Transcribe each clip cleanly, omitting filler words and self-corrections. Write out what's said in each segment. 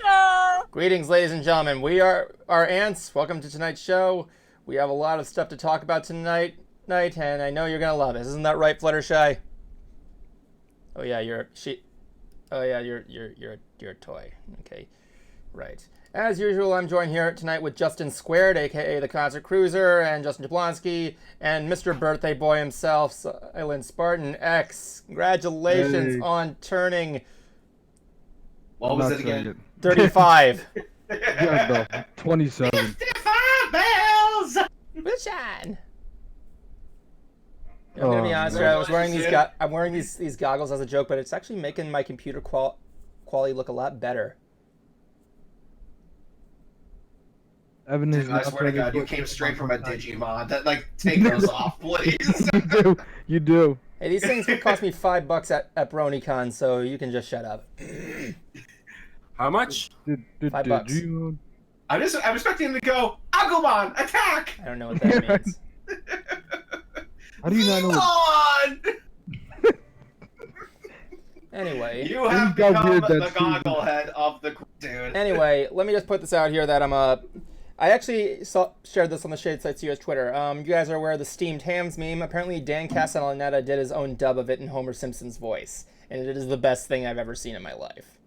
Hello! Greetings, ladies and gentlemen. We are our ants. Welcome to tonight's show. We have a lot of stuff to talk about tonight, and I know you're gonna love it. Isn't that right, Fluttershy? Oh yeah, you're a toy. Okay, right. As usual, I'm joined here tonight with Justin Squared, aka the Concert Cruiser, and Justin Jablonski, and Mr. Birthday Boy himself, Silent Spartan X. Congratulations on turning What was it again? 35. Yeah, no, 27. 55 bells! Wilshine. I'm gonna be honest. I was wearing these. I'm wearing these goggles as a joke, but it's actually making my computer quality look a lot better. Evan is. Dude, I swear to God, you came straight from a Digimon. Take those off, please. You do. You do. Hey, these things would cost me $5 at BronyCon, so you can just shut up. How much? $5. I'm expecting him to go, Agumon, attack! I don't know what that means. How do you not know? What... Anyway. You have become the gogglehead of the dude. Anyway, let me just put this out here that I actually shared this on the Shade Site CS Twitter. You guys are aware of the steamed hams meme. Apparently, Dan Castellaneta did his own dub of it in Homer Simpson's voice, and it is the best thing I've ever seen in my life.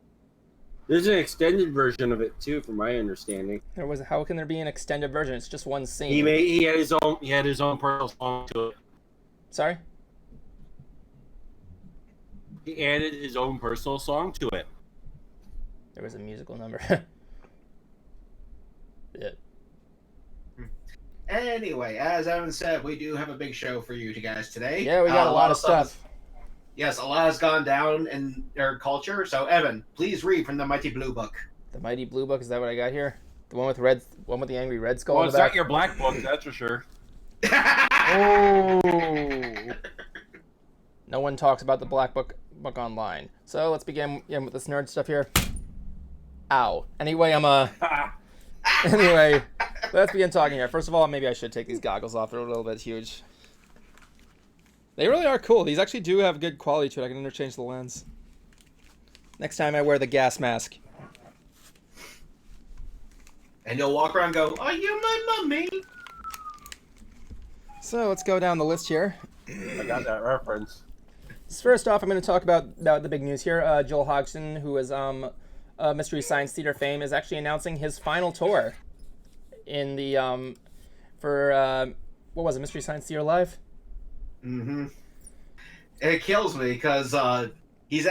There's an extended version of it too, from my understanding. How can there be an extended version? It's just one scene. He had his own personal song to it. Sorry? He added his own personal song to it. There was a musical number. Yeah. Anyway, as Evan said, we do have a big show for you guys today. Yeah, we got a lot of stuff. Yes, a lot has gone down in their culture. So, Evan, please read from the Mighty Blue Book. The Mighty Blue Book, is that what I got here? The one with the angry red skull Well, in it's the back? not your black book, that's for sure. Oh. No one talks about the Black Book online. So let's begin with this nerd stuff here. Ow. Anyway, Anyway, let's begin talking here. First of all, maybe I should take these goggles off. They're a little bit huge. They really are cool. These actually do have good quality to it. I can interchange the lens. Next time I wear the gas mask. And you'll walk around and go, "Are you my mummy?" So let's go down the list here. I got that reference. So first off, I'm going to talk about the big news here. Joel Hodgson, who is Mystery Science Theater fame, is actually announcing his final tour in the for what was it, Mystery Science Theater Live? Mm-hmm. It kills me because he's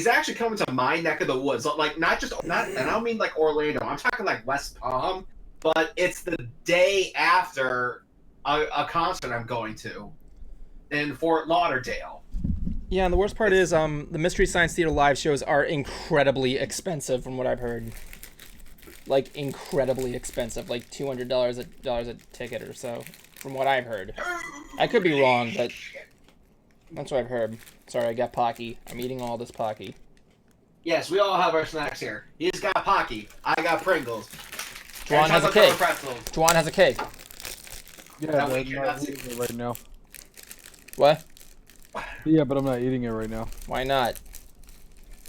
actually coming to my neck of the woods. Like and I don't mean like Orlando. I'm talking like West Palm, but it's the day after a concert I'm going to in Fort Lauderdale. Yeah, and the worst part is the Mystery Science Theater Live shows are incredibly expensive, from what I've heard. Like incredibly expensive, like $200 a ticket or so, from what I've heard. I could be wrong, but that's what I've heard. Sorry, I got Pocky. I'm eating all this Pocky. Yes, we all have our snacks here. He's got Pocky. I got Pringles. Juwan And has a chocolate cake. pretzels. Juwan has a cake. Yeah, That but way I'm you're not not eating it right now. What? Yeah, but I'm not eating it right now. Why not?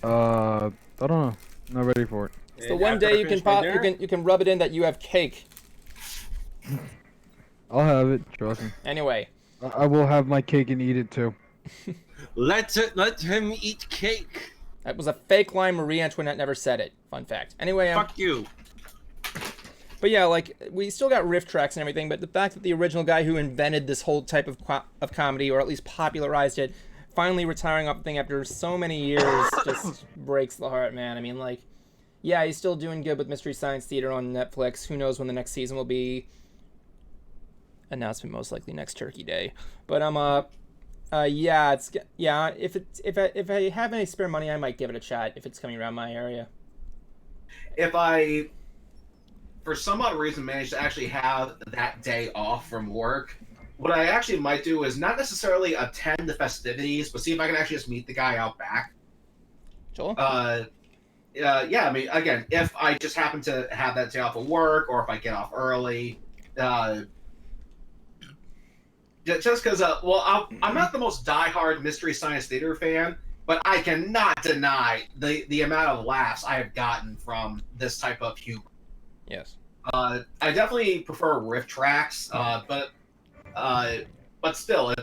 I don't know. Not ready for it. It's the one day you can rub it in that you have cake. I'll have it. Trust me. Anyway. I will have my cake and eat it too. Let him eat cake. That was a fake line. Marie Antoinette never said it. Fun fact. Anyway, Fuck you. But yeah, like, we still got RiffTrax and everything, but the fact that the original guy who invented this whole type of comedy, or at least popularized it, finally retiring off the thing after so many years just breaks the heart, man. I mean, like, yeah, he's still doing good with Mystery Science Theater on Netflix. Who knows when the next season will be? Announcement most likely next Turkey Day. But yeah, if I have any spare money, I might give it a shot if it's coming around my area. If I, for some odd reason, manage to actually have that day off from work, what I actually might do is not necessarily attend the festivities, but see if I can actually just meet the guy out back. Joel? Yeah, I mean, again, if I just happen to have that day off of work, or if I get off early, just because, I'm not the most diehard Mystery Science Theater fan, but I cannot deny the amount of laughs I have gotten from this type of humor. Yes. I definitely prefer RiffTrax, but still,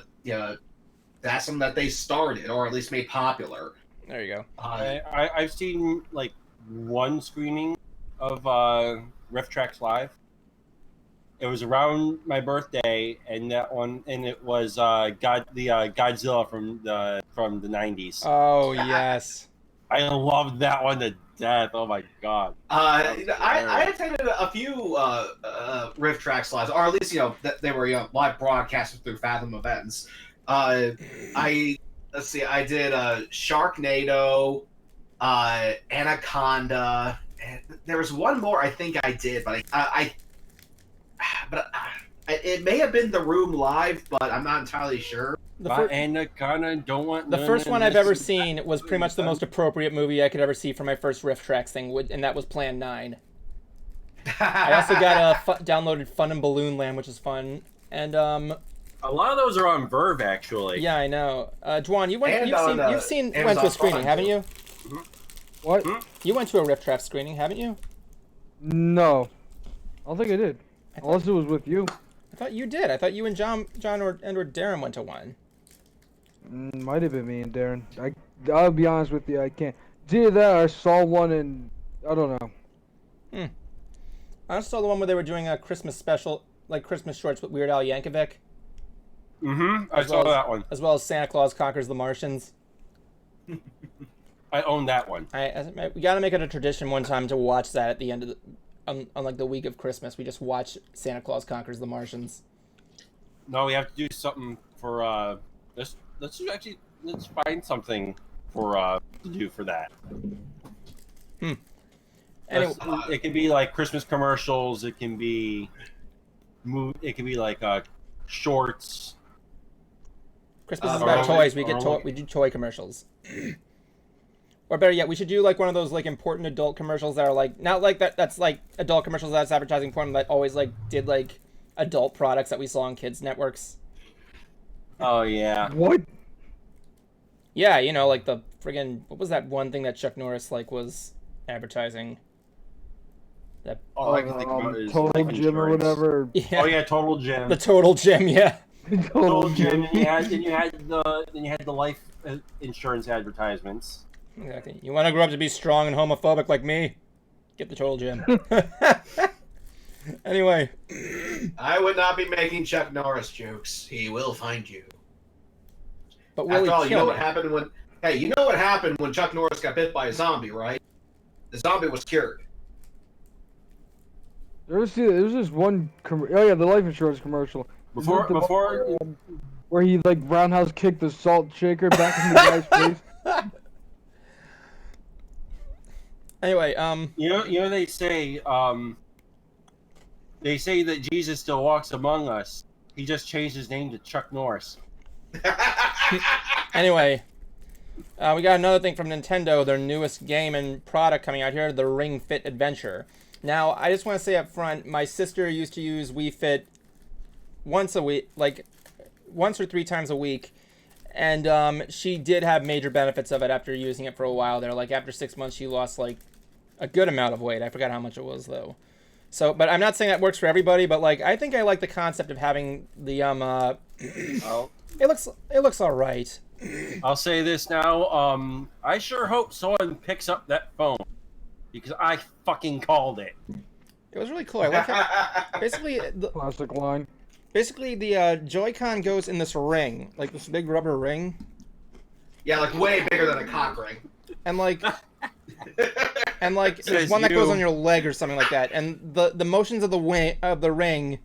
that's something that they started, or at least made popular. There you go. I've seen like one screening of RiffTrax Live. It was around my birthday, and it was Godzilla from the 90s. Oh, yes. Uh, I loved that one to death. Oh my god. I attended a few RiffTrax lives, or at least they were live broadcasted through Fathom events. I did Sharknado, Anaconda, and there was one more I think I did, but it may have been The Room Live, but I'm not entirely sure. Anaconda don't want. The first one I've ever seen was pretty much the most appropriate movie I could ever see for my first RiffTrax thing, and that was Plan 9. I also got downloaded Fun and Balloon Land, which is fun, and a lot of those are on Verve, actually. Yeah, I know. Juwan, you've went to Amazon a screening, haven't you? What? You went to a RiffTrax screening, haven't you? No. I don't think I did. Unless it was with you. I thought you did. I thought you and John or Darren went to one. Might have been me and Darren. I'll be honest with you, I can't. Did that, I saw one and I don't know. I saw the one where they were doing a Christmas special, like Christmas shorts with Weird Al Yankovic. I saw that one. As well as Santa Claus Conquers the Martians. I own that one. We gotta make it a tradition one time to watch that at the end of on like the week of Christmas. We just watch Santa Claus Conquers the Martians. No, we have to do something for let's actually let's find something for to do for that. Anyway, It can be like Christmas commercials. It can be It can be like shorts. Christmas is or about only- toys. We or only- we do toy commercials. Or better yet, we should do like one of those like important adult commercials that are like not like that. That's like adult commercials that's advertising porn that always like did like adult products that we saw on kids networks. Oh yeah. What? Yeah, you know, like the friggin' what was that one thing that Chuck Norris like was advertising? That All I can think about is Total life Gym or insurance. whatever. yeah, Oh yeah, Total Gym. the Total Gym. Yeah. Total Gym. And you had the life insurance advertisements. Exactly. You want to grow up to be strong and homophobic like me? Get the Total Gym. Anyway, I would not be making Chuck Norris jokes. He will find you. but will After all, he you know kill what me? happened when? Hey, you know what happened when Chuck Norris got bit by a zombie, right? The zombie was cured. You ever see? There's this one. Oh yeah, the life insurance commercial. Before Isn't it the before one where he like roundhouse kicked the salt shaker back in the guy's face. Anyway, you know they say that Jesus still walks among us. He just changed his name to Chuck Norris. anyway, we got another thing from Nintendo, their newest game and product coming out here, the Ring Fit Adventure. Now, I just want to say up front, my sister used to use Wii Fit once a week, like once or 3 times a week, and she did have major benefits of it after using it for a while there. Like after 6 months, she lost like a good amount of weight. I forgot how much it was though. So, but I'm not saying that works for everybody, but like I think I like the concept of having the Oh. it looks all right. I'll say this now. I sure hope someone picks up that phone because I fucking called it. It was really cool. I like how basically Plastic line. the Joy-Con goes in this ring, like this big rubber ring, Yeah, like way bigger than a cock ring. and like there's Says one that goes you. on your leg or something like that, and the motions of the ring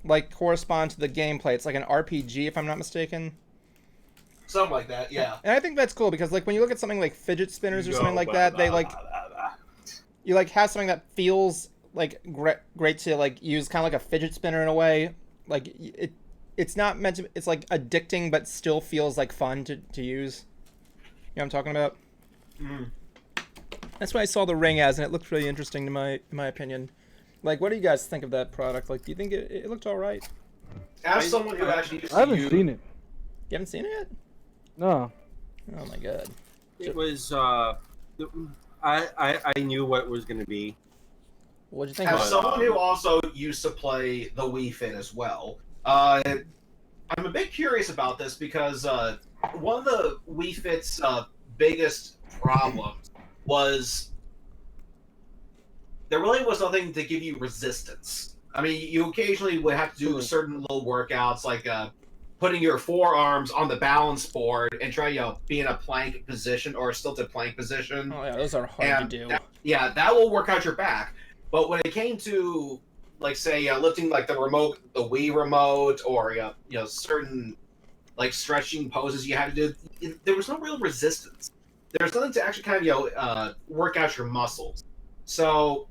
like correspond to the gameplay. It's like an RPG if I'm not mistaken. Something like that, yeah. And I think that's cool because like when you look at something like fidget spinners or something like that, they like you like have something that feels like great to like use, kind of like a fidget spinner in a way. Like it's not meant to. It's like addicting, but still feels like fun to use. You know what I'm talking about? Mm. That's what I saw the ring as, and it looked really interesting to in my opinion. Like, what do you guys think of that product? Like, do you think it looked all right? As someone who actually used I haven't to use, seen it. You haven't seen it yet? No. Oh my god. It was. I knew what it was going to be. What'd you think? as Of it? someone who also used to play the Wii Fit as well, I'm a bit curious about this because one of the Wii Fit's biggest problems was there really was nothing to give you resistance. I mean, you occasionally would have to do certain little workouts like putting your forearms on the balance board and try, be in a plank position or a stilted plank position. Oh yeah, those are hard And to do. that will work out your back. But when it came to, like, say, lifting like the Wii remote, or certain like stretching poses you had to do, there was no real resistance. There was nothing to actually kind of work out your muscles. So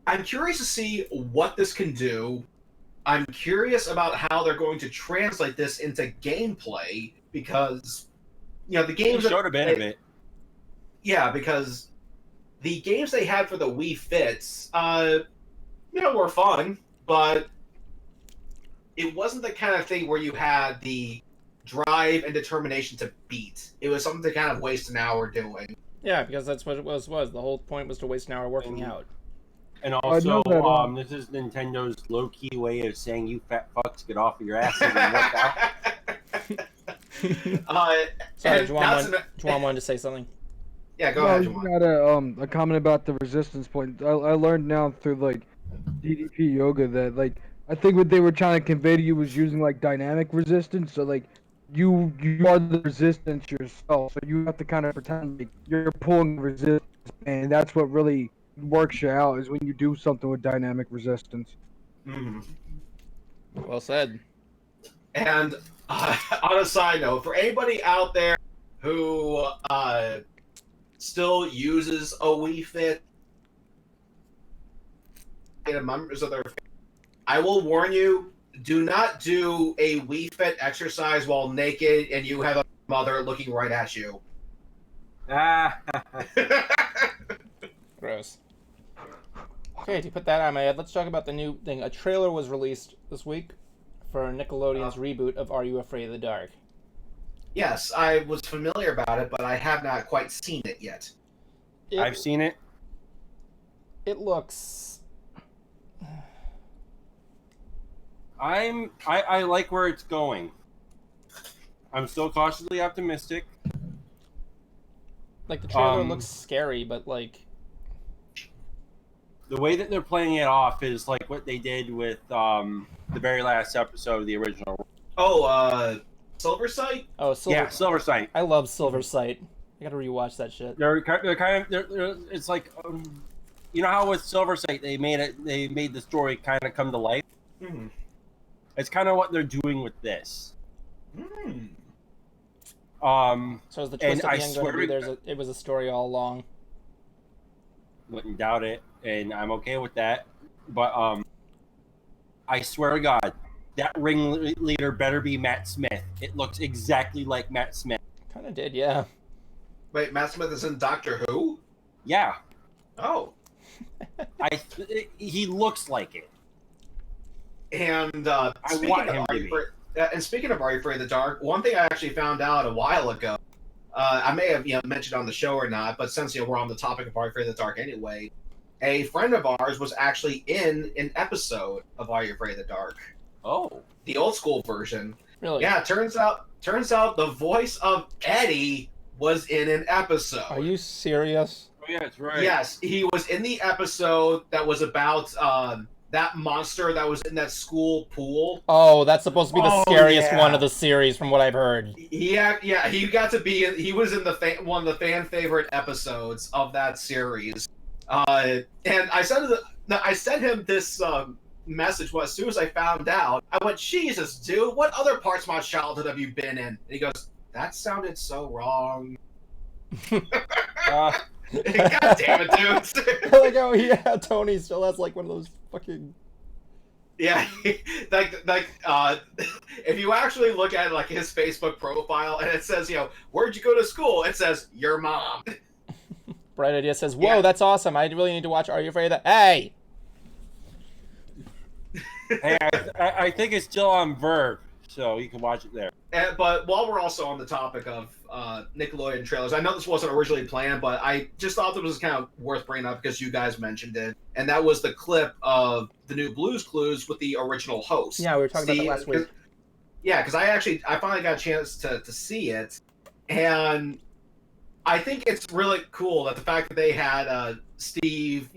I'm curious to see what this can do. I'm curious about how they're going to translate this into gameplay because the They games showed a bit of it. Yeah, because the games they had for the Wii Fits, were fun, but it wasn't the kind of thing where you had the drive and determination to beat. It was something to kind of waste an hour doing. Yeah, because that's what it was. The whole point was to waste an hour working out. And I also, know that, this is Nintendo's low-key way of saying, you fat fucks, get off of your asses and work out. Sorry, and Juwan wanted to say something. Yeah, go No, ahead, you Juwan. got a comment about the resistance point. I learned now through like DDP yoga that like I think what they were trying to convey to you was using like dynamic resistance. So like you are the resistance yourself. So you have to kind of pretend like you're pulling resistance, and that's what really works you out is when you do something with dynamic resistance. Mhm. Well said. And On a side note, for anybody out there who still uses a Wii Fit, members of their family, I will warn you: do not do a Wii Fit exercise while naked and you have a mother looking right at you. Gross. Okay, to put that on my head, let's talk about the new thing. A trailer was released this week for Nickelodeon's reboot of Are You Afraid of the Dark? Yes, I was familiar about it, but I have not quite seen it yet. I've seen it. It looks... I like where it's going. I'm still cautiously optimistic. Like, the trailer looks scary, but, like... The way that they're playing it off is like what they did with the very last episode of the original. Oh, Silver Sight? Oh, Silver... Yeah, Silver Sight. I love Silver Sight. I gotta rewatch that shit. They're kind of it's like you know how with Silver Sight they made the story kind of come to life. Mm-hmm. It's kind of what they're doing with this. Mm. So is the twist at the end going to be it was a story all along? Wouldn't doubt it, and I'm okay with that. But I swear to God, that ringleader better be Matt Smith. It looks exactly like Matt Smith. Kind of did, yeah. Wait, Matt Smith is in Doctor Who? Yeah. Oh. He looks like it. And speaking of Are You Afraid of the Dark, one thing I actually found out a while ago, I may have mentioned on the show or not, but since we're on the topic of Are You Afraid of the Dark anyway, a friend of ours was actually in an episode of Are You Afraid of the Dark? Oh, the old school version. Really? Yeah, turns out the voice of Eddie was in an episode. Are you serious? Oh yeah, that's right. Yes, he was in the episode that was about that monster that was in that school pool. Oh, that's supposed to be the scariest yeah. one of the series, from what I've heard. Yeah, he got to be. He was in the one of the fan favorite episodes of that series. And I sent him this message. Well, as soon as I found out, I went, "Jesus, dude, what other parts of my childhood have you been in?" And he goes, "That sounded so wrong." God damn it, dude! Like, oh yeah, Tony still has like one of those fucking. Yeah, if you actually look at like his Facebook profile and it says, where'd you go to school? It says your mom. Bright Idea says, "Whoa, that's awesome! I really need to watch Are You Afraid of that?" Hey. Hey, I think it's still on Verve, so you can watch it there. But while we're also on the topic of Nickelodeon trailers, I know this wasn't originally planned, but I just thought it was kind of worth bringing up because you guys mentioned it, and that was the clip of the new Blue's Clues with the original host. Yeah, we were talking about that last week. Yeah, because I finally got a chance to see it, and I think it's really cool that the fact that they had Steve,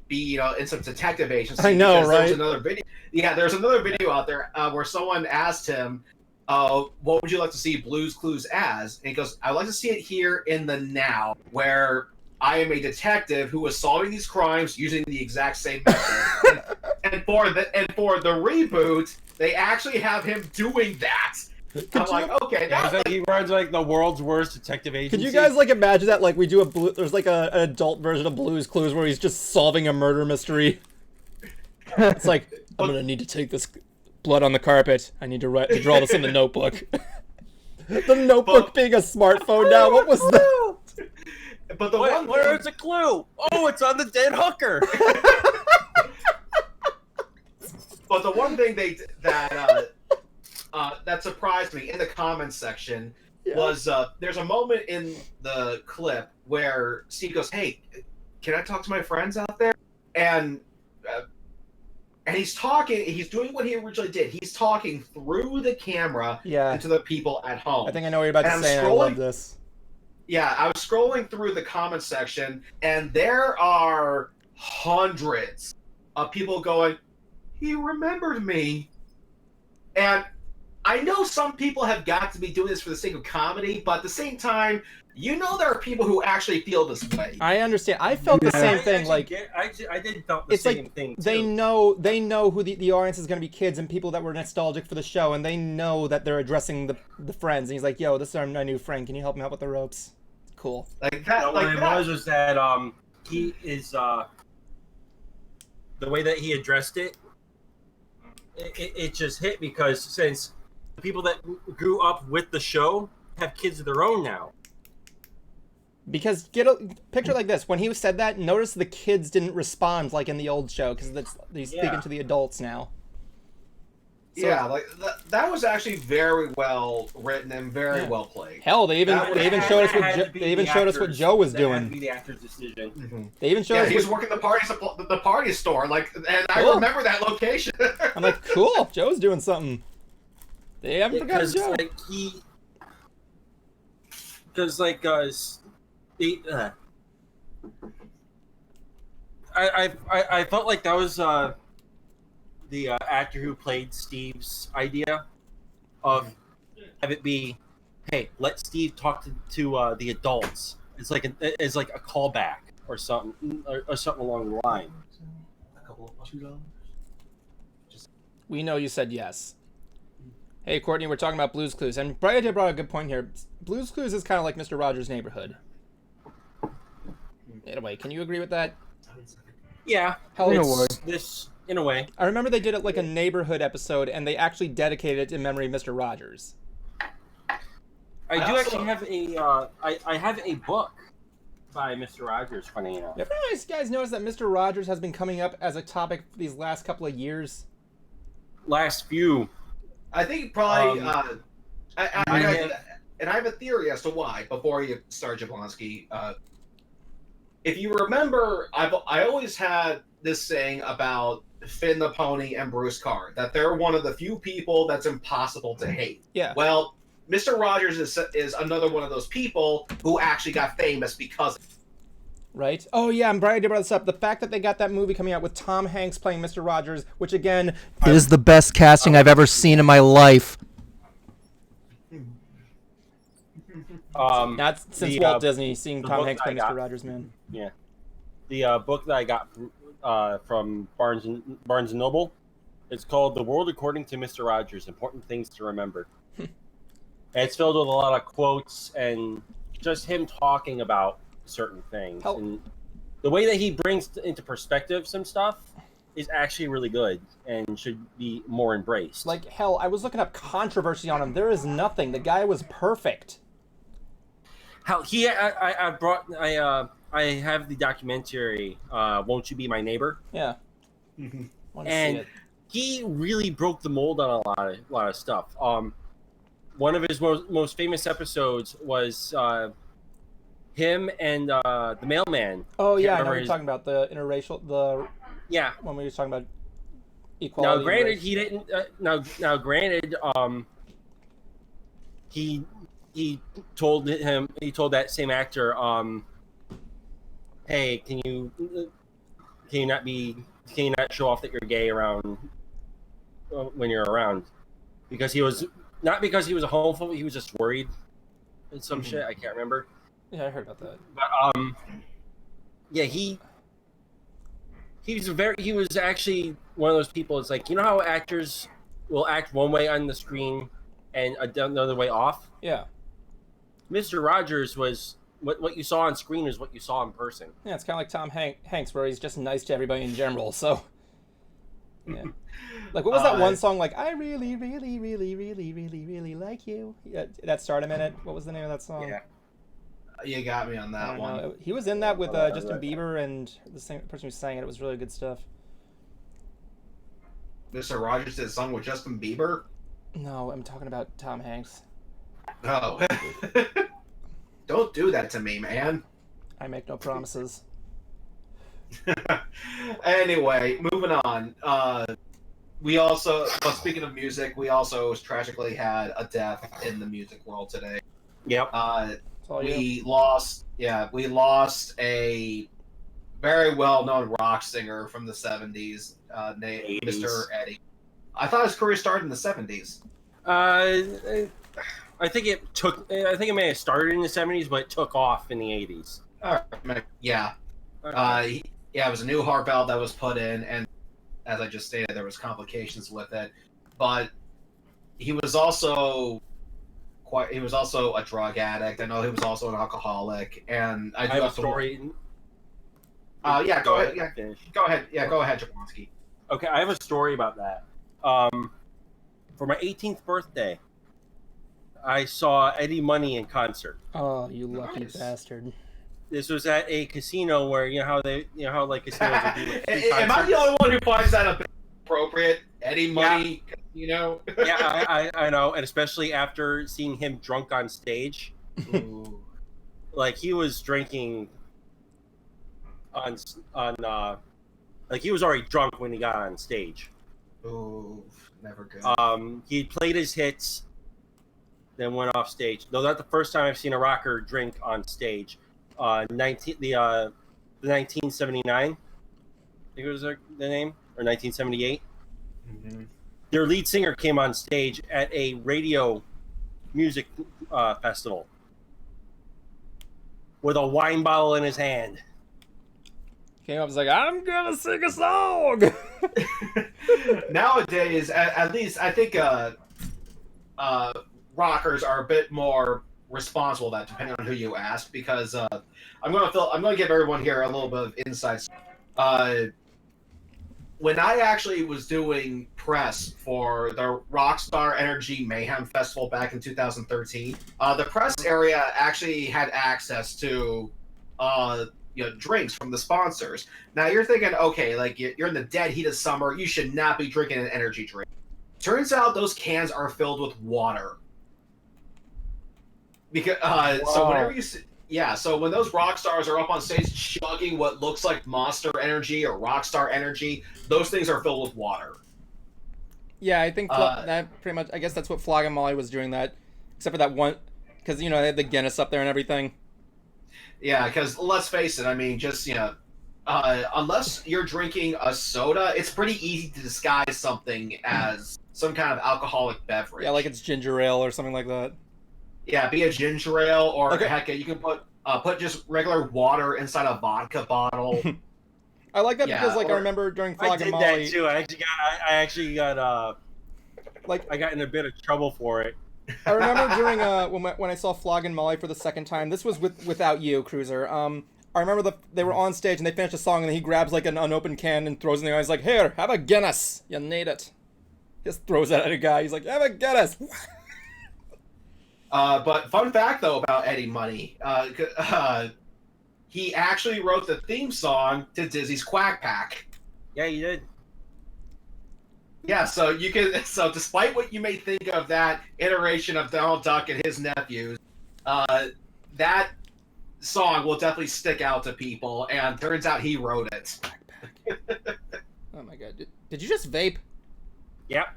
be in some detective agency. I know, right? There's another video. Yeah, there's another video out there where someone asked him, what would you like to see Blue's Clues as? And he goes, "I'd like to see it here in the now, where I am a detective who is solving these crimes using the exact same method." and for the reboot, they actually have him doing that. I'm like, okay, he runs like the world's worst detective agency. Could you guys imagine that? Like, we do there's like an adult version of Blue's Clues where he's just solving a murder mystery. It's like, I'm gonna need to take this blood on the carpet. I need to draw this in the notebook. The notebook being a smartphone now. What was that? But where's the clue? Oh, it's on the dead hooker. But the one thing that surprised me in the comments section was there's a moment in the clip where Steve goes, "Hey, can I talk to my friends out there?" And he's talking. He's doing what he originally did. He's talking through the camera into the people at home. I think I know what you're about to say. And I love this. Yeah, I was scrolling through the comment section, and there are hundreds of people going, "He remembered me," and I know some people have got to be doing this for the sake of comedy, but at the same time, there are people who actually feel this way. I understand. I felt the same thing. I did felt the same thing too. They know who the audience is going to be, kids and people that were nostalgic for the show, and they know that they're addressing the friends. And he's like, "Yo, this is my new friend. Can you help me out with the ropes?" Cool. Like that. No, like what it that. was that he is the way that he addressed it. It just hit because since the people that grew up with the show have kids of their own now. Because get a picture like this. When he said that, notice the kids didn't respond like in the old show because he's speaking to the adults now. So, yeah, like that was actually very well written and very well played. Hell, they even showed us what Joe was doing. That had to be the actor's decision. Mm-hmm. They even showed us. He was working the party store, and I remember that location. I'm like, cool. Joe's doing something. They haven't forgotten Joe. I felt like that was the actor who played Steve's idea of have it be, hey, let Steve talk to the adults. It's like a callback or something along the line. We know you said yes. Hey, Courtney, we're talking about Blue's Clues, and Brian brought a good point here. Blue's Clues is kind of like Mr. Rogers' Neighborhood. In a way, can you agree with that? Yeah, in a way. I remember they did it like a neighborhood episode, and they actually dedicated it in memory of Mr. Rogers. I actually have I have a book by Mr. Rogers, funny enough. Have you guys noticed that Mr. Rogers has been coming up as a topic for these last couple of years? Last few. I think probably. I have a theory as to why. Before you start, Jablonski, if you remember, I always had this saying about Finn the Pony and Bruce Carr, that they're one of the few people that's impossible to hate. Yeah. Well, Mr. Rogers is another one of those people who actually got famous because. Right? Oh, yeah, and Brian did bring this up. The fact that they got that movie coming out with Tom Hanks playing Mr. Rogers, which, again, is the best casting I've ever seen in my life. Not since Walt Disney, seeing Tom Hanks play Mr. Rogers, man. Yeah. The book that I got from Barnes and Noble, it's called The World According to Mr. Rogers, Important Things to Remember. And it's filled with a lot of quotes and just him talking about certain things. And the way that he brings into perspective some stuff is actually really good and should be more embraced. Like, hell, I was looking up controversy on him. There is nothing. The guy was perfect. How I have the documentary Won't You Be My Neighbor? Yeah. And he really broke the mold on a lot of stuff. One of his most famous episodes was him and the mailman. Oh yeah, I know what you're talking about, the interracial, when we were talking about equality. Now, granted, he didn't. Now, granted, he told that same actor, hey, can you not show off that you're gay around when you're around? Because he was not because he was a homophobe, he was just worried and some shit. I can't remember. Yeah, I heard about that. But yeah, he was actually one of those people. It's like, you know how actors will act one way on the screen and another way off. Yeah. Mr. Rogers was what you saw on screen is what you saw in person. Yeah, it's kind of like Tom Hanks, where he's just nice to everybody in general. So, yeah. Like, what was that one song? Like, I really, really, really, really, really, really like you. Yeah, that Start a Minute. What was the name of that song? Yeah. You got me on that one. Know. He was in that with Justin Bieber and the same person who sang it. It was really good stuff. Mr. Rogers did a song with Justin Bieber? No, I'm talking about Tom Hanks. Oh. Don't do that to me, man. I make no promises. Anyway, moving on. We also, speaking of music, we also tragically had a death in the music world today. Yep. We lost a very well-known rock singer from the 70s, named 80s. Mr. Eddie. I thought his career started in the 70s. I think it took. I think it may have started in the 70s, but it took off in the 80s. Yeah. It was a new heart valve that was put in, and as I just stated, there was complications with it. But he was also a drug addict. I know he was also an alcoholic, and I have a story. Yeah, go ahead. Yeah, Finish. go ahead. Yeah, go ahead, Jablonski. Okay, I have a story about that. For my 18th birthday, I saw Eddie Money in concert. Oh, you lucky Nice. bastard. This was at a casino where how like casinos would do like free Am I concerts. the only one who finds that a bit appropriate? Eddie Money, Yeah, I know, and especially after seeing him drunk on stage, Ooh. like he was drinking on like he was already drunk when he got on stage. Ooh, never good. He played his hits, then went off stage. Though not the first time I've seen a rocker drink on stage. The 1979, I think it was the name, or 1978. Mm-hmm. Their lead singer came on stage at a radio music festival with a wine bottle in his hand. Came up and was like, I'm gonna sing a song! Nowadays, at least I think rockers are a bit more responsible that depending on who you ask, because I'm gonna give everyone here a little bit of insights. When I actually was doing press for the Rockstar Energy Mayhem Festival back in 2013, the press area actually had access to drinks from the sponsors. Now you're thinking, okay, like you're in the dead heat of summer, you should not be drinking an energy drink. Turns out those cans are filled with water. Because so whenever you see, so when those rock stars are up on stage chugging what looks like Monster Energy or Rockstar Energy, those things are filled with water. Yeah, I think that pretty much, I guess that's what Flog and Molly was doing, that, except for that one, because, they had the Guinness up there and everything. Yeah, because let's face it, I mean, just, unless you're drinking a soda, it's pretty easy to disguise something as some kind of alcoholic beverage. Yeah, like it's ginger ale or something like that. Yeah, be a ginger ale, or Okay. heck, you can put just regular water inside a vodka bottle. I like that because, I or- remember during I Flog did and Molly, that too. I actually got I got in a bit of trouble for it. I remember during when I saw Flog and Molly for the second time. This was without you, Cruiser. I remember they were on stage and they finished a song and he grabs like an unopened can and throws it in the eye. He's like, "Here, have a Guinness. You need it." Just throws it at a guy. He's like, "Have a Guinness." But fun fact though about Eddie Money, he actually wrote the theme song to Dizzy's Quack Pack. Yeah, you did. Yeah, so despite what you may think of that iteration of Donald Duck and his nephews, that song will definitely stick out to people, and turns out he wrote it. Oh my god! Did you just vape? Yep.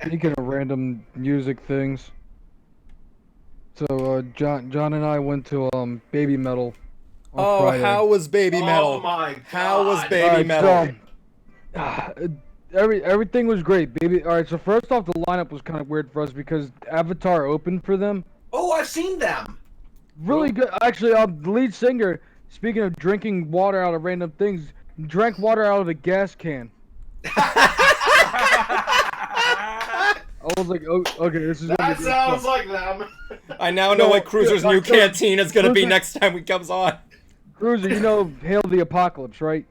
Speaking of random music things, so John and I went to Babymetal on Friday. How was Babymetal? Oh my god! How was Alright, Babymetal? so, everything was great, baby. All right, so first off, the lineup was kind of weird for us because Avatar opened for them. Oh, I've seen them. Really good, actually. The lead singer, speaking of drinking water out of random things, drank water out of a gas can. I was like, oh, okay, this is. That sounds like them. I now know what Cruiser's new canteen is gonna be next time he comes on. Cruiser, Hail the Apocalypse, right?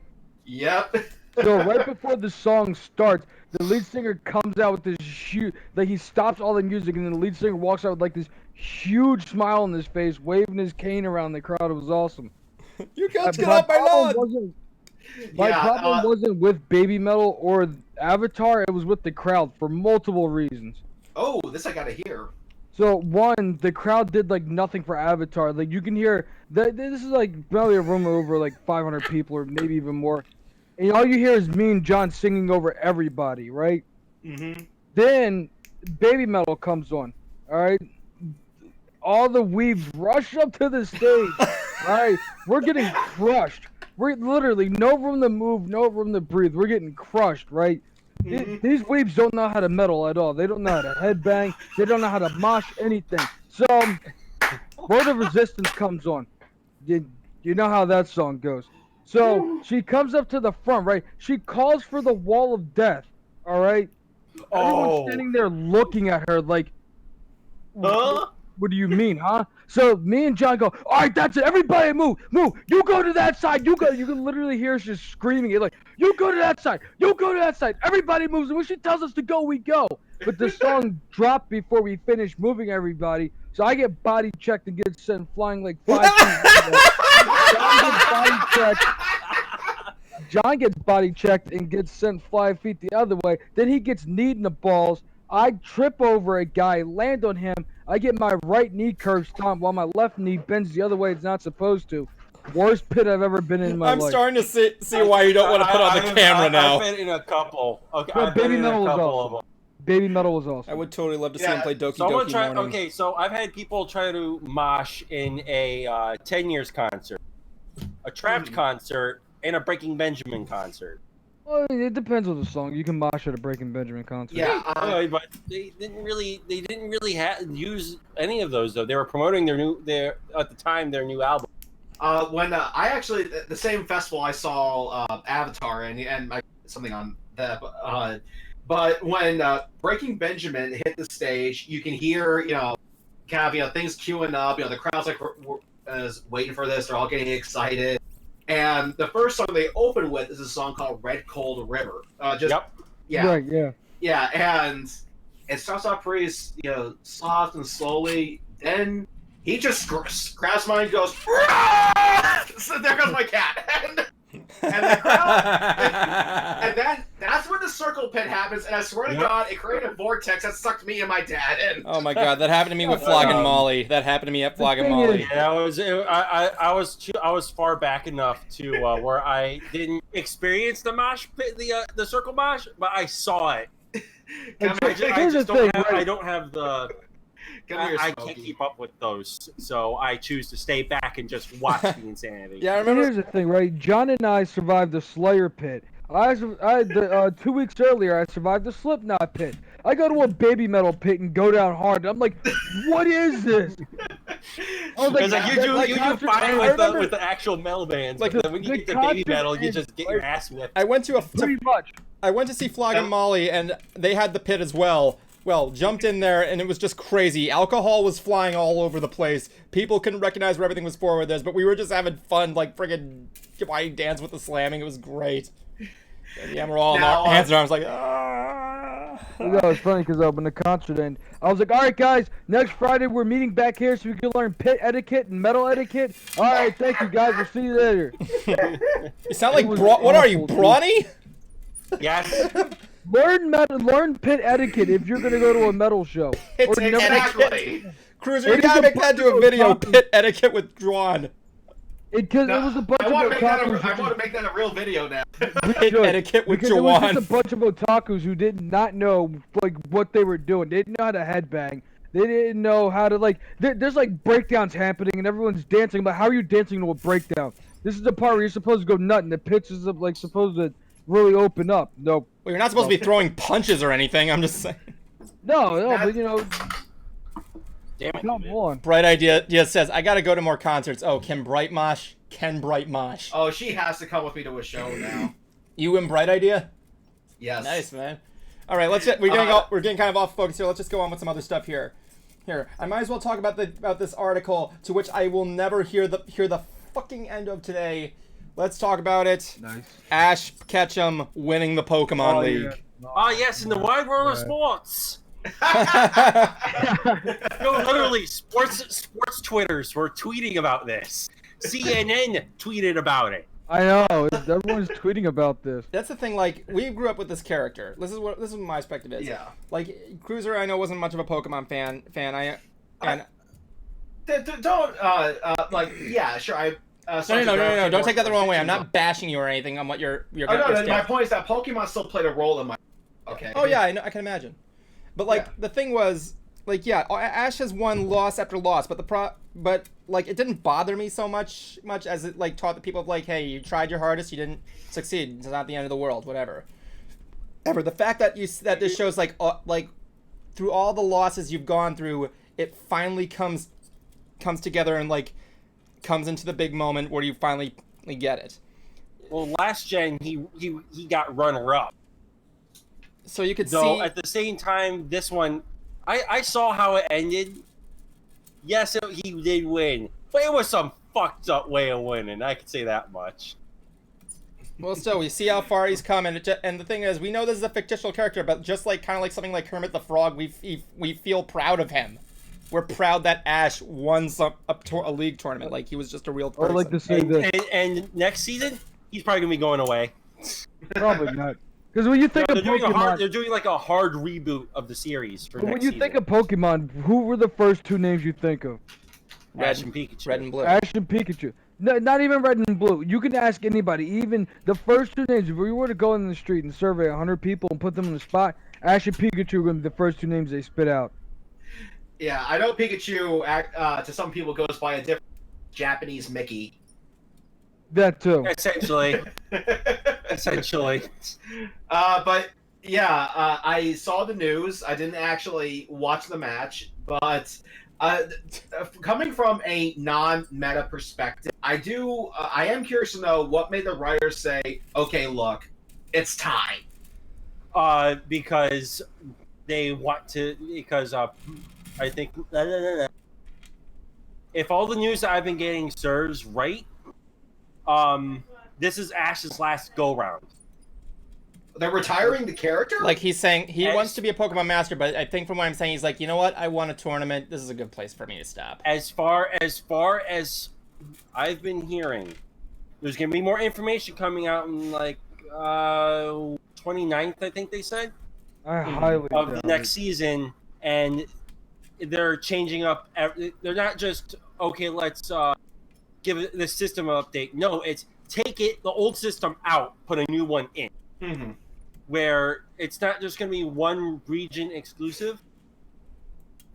Yep. So right before the song starts, the lead singer comes out with this huge, like he stops all the music, and then the lead singer walks out with like this huge smile on his face, waving his cane around the crowd. It was awesome. You can't get off my lawn. My problem wasn't with Babymetal or Avatar. It was with the crowd for multiple reasons. Oh, this I gotta hear. So one, the crowd did like nothing for Avatar. Like you can hear that this is like probably a room of over like 500 people or maybe even more, and all you hear is me and John singing over everybody, right? Mm-hmm. Then Babymetal comes on. All right, all the weebs rush up to the stage. All right, we're getting crushed. We're literally no room to move, no room to breathe. We're getting crushed, right? These weebs don't know how to metal at all. They don't know how to headbang. They don't know how to mosh anything. So, Road of Resistance comes on. You know how that song goes. So she comes up to the front, right? She calls for the wall of death. All right. Everyone's standing there looking at her like, Huh? what do you mean, huh? So me and John go, all right, that's it. Everybody move. You go to that side. You go. You can literally hear us just screaming it like, you go to that side. You go to that side. Everybody moves. And when she tells us to go, we go. But the song dropped before we finish moving everybody. So I get body checked and get sent flying like 5 feet. John gets body checked and gets sent 5 feet the other way. Then he gets kneed in the balls. I trip over a guy, land on him. I get my right knee curve stomped while my left knee bends the other way it's not supposed to. Worst pit I've ever been in my I'm life. starting to see why you don't want to put on the camera now. I've been in a couple. Okay, But I've been in a Babymetal was couple awesome. of them. Babymetal was awesome. I would totally love to see him play Doki Someone Doki try. Morning. Okay, so I've had people try to mosh in a 10 years concert, a Trapped concert, and a Breaking Benjamin concert. Well, it depends on the song. You can mosh at a Breaking Benjamin concert. Yeah, But they didn't really use any of those though. They were promoting their new album. when I actually the same festival I saw Avatar and something on that, but when Breaking Benjamin hit the stage, you can hear kind of things queuing up. The crowd's like is waiting for this. They're all getting excited. And the first song they open with is a song called "Red Cold River." Yeah, Right, yeah. yeah, and it starts off pretty, soft and slowly. Then he just grabs mine and goes, so there goes my cat. And the crowd, and then that's when the circle pit happens. And I swear to God, it created a vortex that sucked me and my dad in. Oh my God, that happened to me with Flogging Molly. That happened to me at Flogging Molly. Yeah, I was far back enough to where I didn't experience the mosh pit, the circle mosh, but I saw it. I don't have the. I can't keep up with those, so I choose to stay back and just watch the insanity. Yeah, I remember. Here's the thing, right? John and I survived the Slayer pit. 2 weeks earlier, I survived the Slipknot pit. I go to a Babymetal pit and go down hard. I'm like, what is this? I was like, you do fine with the actual metal bands, Like, but then when you get to Babymetal, you just get your ass whipped. I went to Pretty much. I went to see Flogging Molly, and they had the pit as well. Well, jumped in there, and it was just crazy. Alcohol was flying all over the place. People couldn't recognize where everything was for with this, but we were just having fun, like friggin' dance with the slamming. It was great. And yeah, we're all in our hands and arms like, ah. That was funny because when the concert ended, I was like, all right, guys, next Friday we're meeting back here so we can learn pit etiquette and metal etiquette. All right, thank you, guys. We'll see you later. You sound like, what are you, brawny? Yes. Learn pit etiquette if you're gonna go to a metal show. It's Exactly. Cruiser, you gotta make that into a video. Pit etiquette withdrawn. Because it was a bunch I want of to otakus. make that a real video now. Pit etiquette with Because it was Jawan. just a bunch of otakus who did not know what they were doing. They didn't know how to headbang. They didn't know how to there's breakdowns happening and everyone's dancing. But how are you dancing to a breakdown? This is the part where you're supposed to go nut and the pitch is supposed to really open up. Nope. Well, you're not supposed to be throwing punches or anything. I'm just saying. No, but Damn it. come on. Bright Idea says, I gotta go to more concerts. Oh, Ken Bright Mosh. Oh, she has to come with me to a show now. You and Bright Idea? Yes. Nice, man. All right, we're getting kind of off focus here. Let's just go on with some other stuff here. Here, I might as well talk about this article, to which I will never hear the fucking end of today. Let's talk about it. Nice. Ash Ketchum winning the Pokemon League. Yeah. Ah, yes, in the wide world of sports. No, literally, sports Twitters were tweeting about this. CNN tweeted about it. I know. Everyone's tweeting about this. That's the thing. Like, we grew up with this character. This is what my perspective is. Yeah. Like, Cruiser, I know, wasn't much of a Pokemon fan. Yeah, sure. No. Don't take that the wrong way. I'm not bashing you or anything on what your my point is that Pokemon still played a role in my. Okay. Oh yeah, I know. I can imagine. But the thing was, Ash has won loss after loss, but it didn't bother me so much as it taught the people hey, you tried your hardest, you didn't succeed. It's not the end of the world, whatever. ever. The fact that that this shows like through all the losses you've gone through, it finally comes together and like comes into the big moment where you finally get it. Well, last gen he got runner up. So you could Though see at the same time, this one, I saw how it ended. Yes, he did win, but it was some fucked up way of winning. I can say that much. Well, still, we see how far he's come, and the thing is, we know this is a fictional character, but just like kind of like something like Kermit the Frog, we feel proud of him. We're proud that Ash won a league tournament, like he was just a real person. I'd like to say this. And next season, he's probably gonna be going away. Probably not. Because when you think of Pokemon, they're doing like a hard reboot of the series for but when next you season. think of Pokemon, who were the first two names you think of? Ash and Pikachu. Red and Blue. Ash and Pikachu. No, not even Red and Blue. You can ask anybody, even the first two names. If we were to go in the street and survey 100 people and put them on the spot, Ash and Pikachu are going to be the first two names they spit out. Yeah, I know Pikachu, to some people, goes by a different Japanese Mickey. That too. Essentially. Essentially. But yeah, I saw the news. I didn't actually watch the match, but coming from a non-meta perspective, I am curious to know what made the writers say, "Okay, look, it's time." Because they want to. Because I think if all the news that I've been getting serves right, this is Ash's last go round. They're retiring the character? Like he's saying he wants to be a Pokemon master, but I think from what I'm saying, he's like, you know what? I won a tournament. This is a good place for me to stop. As far as I've been hearing, there's gonna be more information coming out in like 29th, I think they said, I highly of the doubt next it. season, and they're changing up. They're not just okay. Let's give the system an update. No, it's take the old system out, put a new one in. Mm-hmm. Where it's not just going to be one region exclusive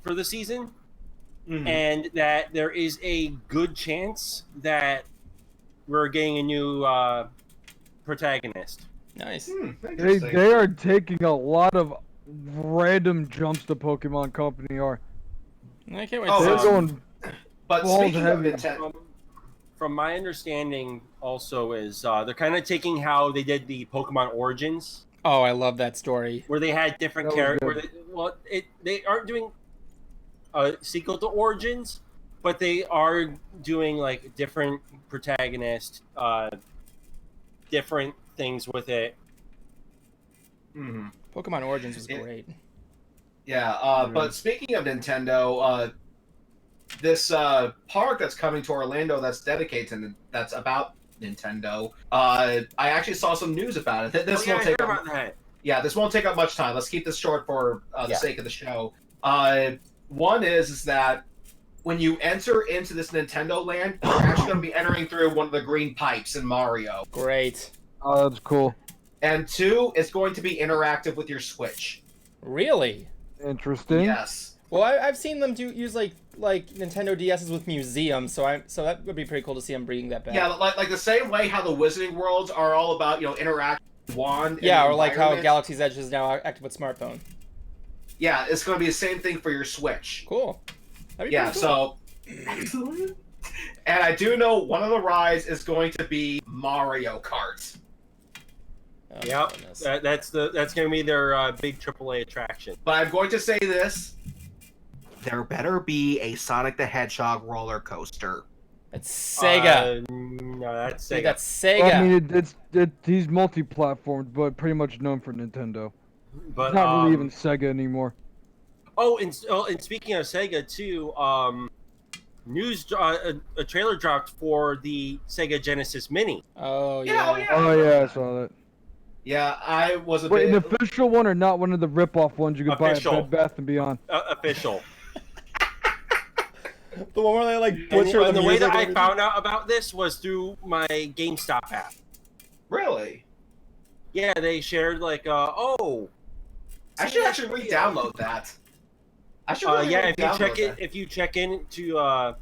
for the season, and that there is a good chance that we're getting a new protagonist. Nice. They are taking a lot of random jumps the Pokemon Company are. I can't wait Oh, to They're see. going. But balls speaking of heavy. Nintendo, From my understanding, also is they're kind of taking how they did the Pokemon Origins, Oh, I love that story. where they had different That was characters. They aren't doing a sequel to Origins, but they are doing like different protagonists, different things with it. Pokemon Origins was great. Yeah, but speaking of Nintendo, this park that's coming to Orlando that's dedicated to that's about Nintendo. I actually saw some news about it. This won't take up, about that. yeah, this won't take up much time. Let's keep this short for the sake of the show. One is that when you enter into this Nintendo land, you're actually going to be entering through one of the green pipes in Mario. Great. Oh, that's cool. And two, it's going to be interactive with your Switch. Really? Interesting. Yes. Well, I've seen them use like Nintendo DSs with museums, so that would be pretty cool to see them bringing that back. Yeah, like the same way how the Wizarding Worlds are all about, interaction with wand. Yeah, and or like how environment. Galaxy's Edge is now active with smartphone. Yeah, it's going to be the same thing for your Switch. Cool. That'd be Yeah, pretty cool. so excellent. And I do know one of the rides is going to be Mario Kart. Oh, Yep, goodness. that's going to be their big AAA attraction. But I'm going to say this: there better be a Sonic the Hedgehog roller coaster. It's Sega. No, that's Dude, Sega. that's Sega. Well, I mean, he's multi-platformed, but pretty much known for Nintendo. But It's not really even Sega anymore. Oh, and speaking of Sega too, a trailer dropped for the Sega Genesis Mini. Oh Yeah, yeah. oh, yeah. Oh yeah, I saw that. Yeah, I was a Wait, bit. an official one or not one of the rip-off ones you could buy Official. at Bed Bath & Beyond? Official. The one where they like And, butcher and the the way music that and I everything? found out about this was through my GameStop app. Really? Yeah, they shared like, oh. I should actually re-download that. I should really Yeah, if you re-download check it, that. if you check in to,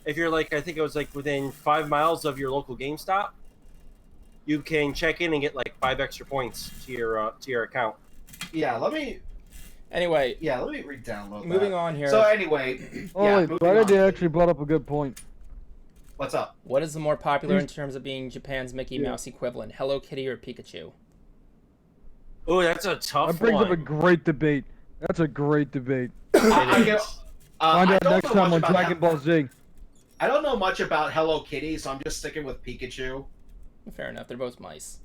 if you're like, I think it was like within 5 miles of your local GameStop, you can check in and get like 5 extra points to your account. Yeah, let me re-download moving that. on here. So anyway, Oh yeah, wait, moving Friday on. actually brought up a good point. What's up? What is the more popular in terms of being Japan's Mickey Mouse equivalent, Hello Kitty or Pikachu? Oh, that's a tough That brings one. up a great debate. That's a great debate. I Find out don't next know time much on about Dragon Ball Z. I don't know much about Hello Kitty, so I'm just sticking with Pikachu. Fair enough. They're both mice.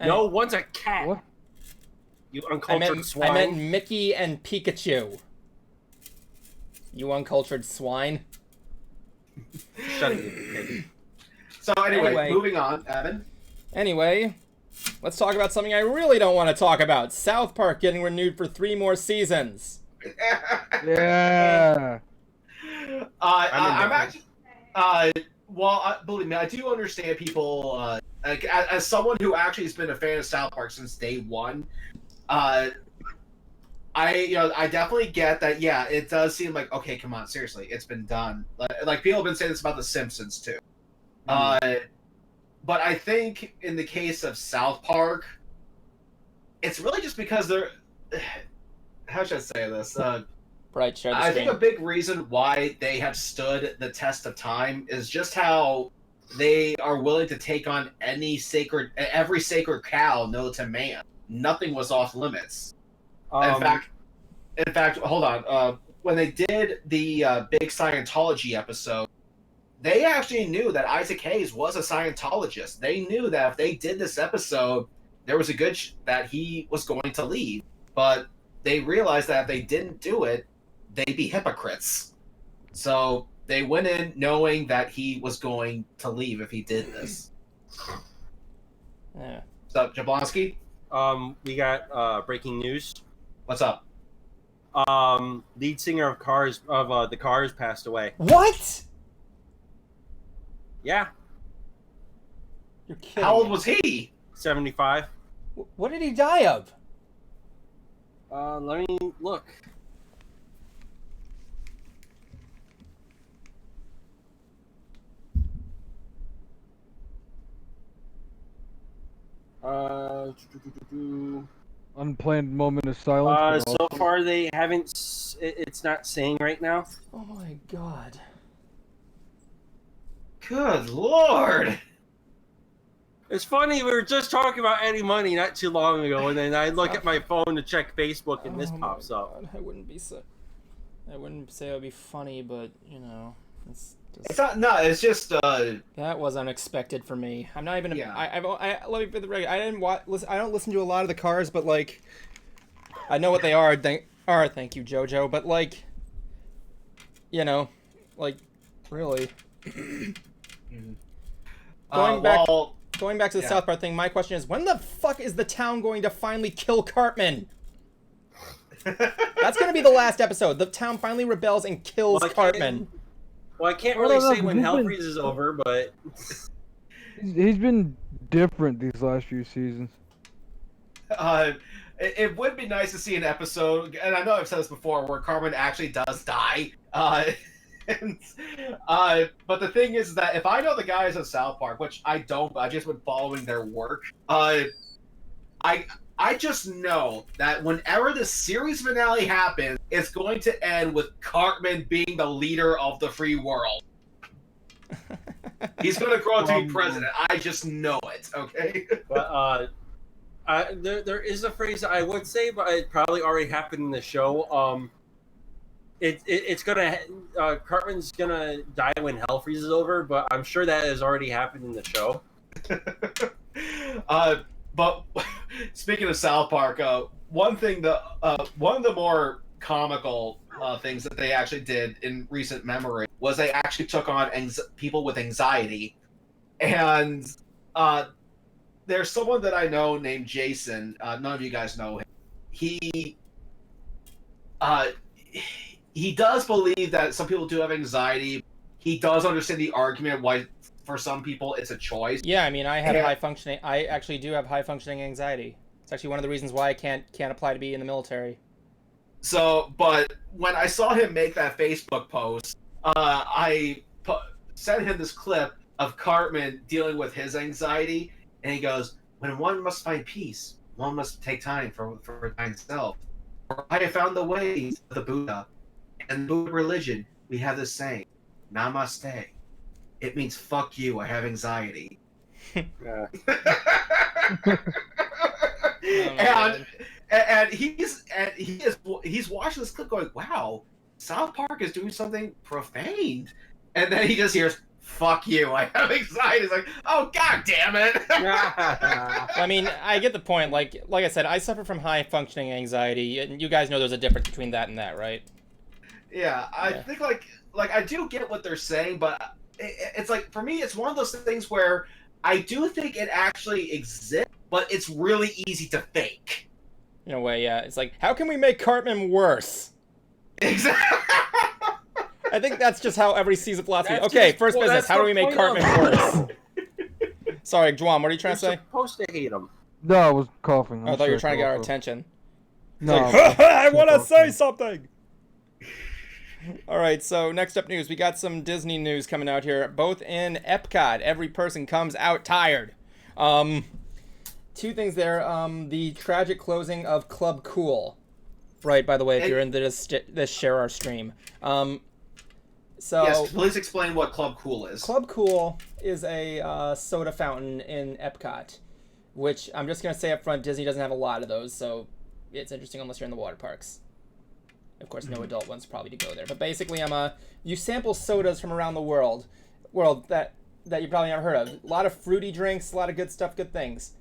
No, one's a cat. What? You uncultured swine. I meant Mickey and Pikachu. You uncultured swine. Shut it. So anyway, moving on, Evan. Anyway, let's talk about something I really don't want to talk about. South Park getting renewed for 3 more seasons. Yeah. I'm actually. Believe me, I do understand people. As someone who actually has been a fan of South Park since day one, I definitely get that. Yeah, it does seem like, okay, come on, seriously, it's been done. Like people have been saying this about The Simpsons too. But I think in the case of South Park, it's really just because they're. How should I say this? Right, share the I screen. think a big reason why they have stood the test of time is just how they are willing to take on every sacred cow known to man. Nothing was off limits. In fact, hold on. When they did the big Scientology episode, they actually knew that Isaac Hayes was a Scientologist. They knew that if they did this episode, there was a good that he was going to leave. But they realized that if they didn't do it, they'd be hypocrites. So they went in knowing that he was going to leave if he did this. Yeah. What's up, Jablonski? We got breaking news. What's up? Lead singer of the Cars passed away. What? Yeah. You're kidding. How old was he? 75. What did he die of? Let me look. Unplanned moment of silence. So far they haven't. It's not saying right now. Oh my god. Good lord. It's funny, we were just talking about Eddie Money not too long ago, and then I look at my phone to check Facebook, and this pops up. I wouldn't say it would be funny, but you know, it's just... It's not. No, it's just. That was unexpected for me. I'm not even. Yeah. Let me put the record. I didn't listen. I don't listen to a lot of the Cars, but like, I know what they are. Thank you, JoJo. But like, you know, like, really. Going back to the South Park thing, my question is, when the fuck is the town going to finally kill Cartman? That's going to be the last episode. The town finally rebels and kills Cartman. I can't really say when Hell Freeze is over, but... He's been different these last few seasons. It would be nice to see an episode, and I know I've said this before, where Cartman actually does die. But the thing is that if I know the guys at South Park, which I don't, but I've just been following their work, I just know that whenever the series finale happens, it's going to end with Cartman being the leader of the free world. He's going to grow up to be president. I just know it, okay? But there is a phrase that I would say, but it probably already happened in the show. It's gonna Cartman's gonna die when Hell freezes over, but I'm sure that has already happened in the show. But speaking of South Park, one of the more comical things that they actually did in recent memory was they actually took on people with anxiety, and there's someone that I know named Jason. None of you guys know him. He does believe that some people do have anxiety. He does understand the argument why, for some people, it's a choice. Yeah, I mean, I actually do have high functioning anxiety. It's actually one of the reasons why I can't apply to be in the military. So, but when I saw him make that Facebook post, I sent him this clip of Cartman dealing with his anxiety, and he goes, "When one must find peace, one must take time for self. For I have found the ways of the Buddha and the Buddha religion. We have this saying, Namaste. It means fuck you. I have anxiety." Yeah. and he's watching this clip going, "Wow, South Park is doing something profane," and then he just hears, "Fuck you, I have anxiety." It's like, oh god damn it. I mean, I get the point. Like I said, I suffer from high functioning anxiety, and you guys know there's a difference between that and that, right? Yeah, I think like I do get what they're saying, but it's like, for me, it's one of those things where I do think it actually exists, but it's really easy to fake. In a way, yeah. It's like, how can we make Cartman worse? Exactly. I think that's just how every season philosophy. That's Okay, just- first well, business. that's How do the we make point Cartman of worse? Sorry, Juan, what are you trying to You're say? supposed to hate him. No, I was coughing. Oh, I thought you were trying to get our attention. attention. No, Like, I want to say coughing. something. All right, so next up news. We got some Disney news coming out here, both in Epcot. Every person comes out tired. Two things there. The tragic closing of Club Cool. Right, by the way, if you're in this share our stream. So Yes, please explain what Club Cool is. Club Cool is a soda fountain in Epcot, which I'm just going to say up front, Disney doesn't have a lot of those, so it's interesting unless you're in the water parks. Of course, no adult wants probably to go there. But basically, you sample sodas from around the world that you probably never heard of. A lot of fruity drinks, a lot of good stuff, good things.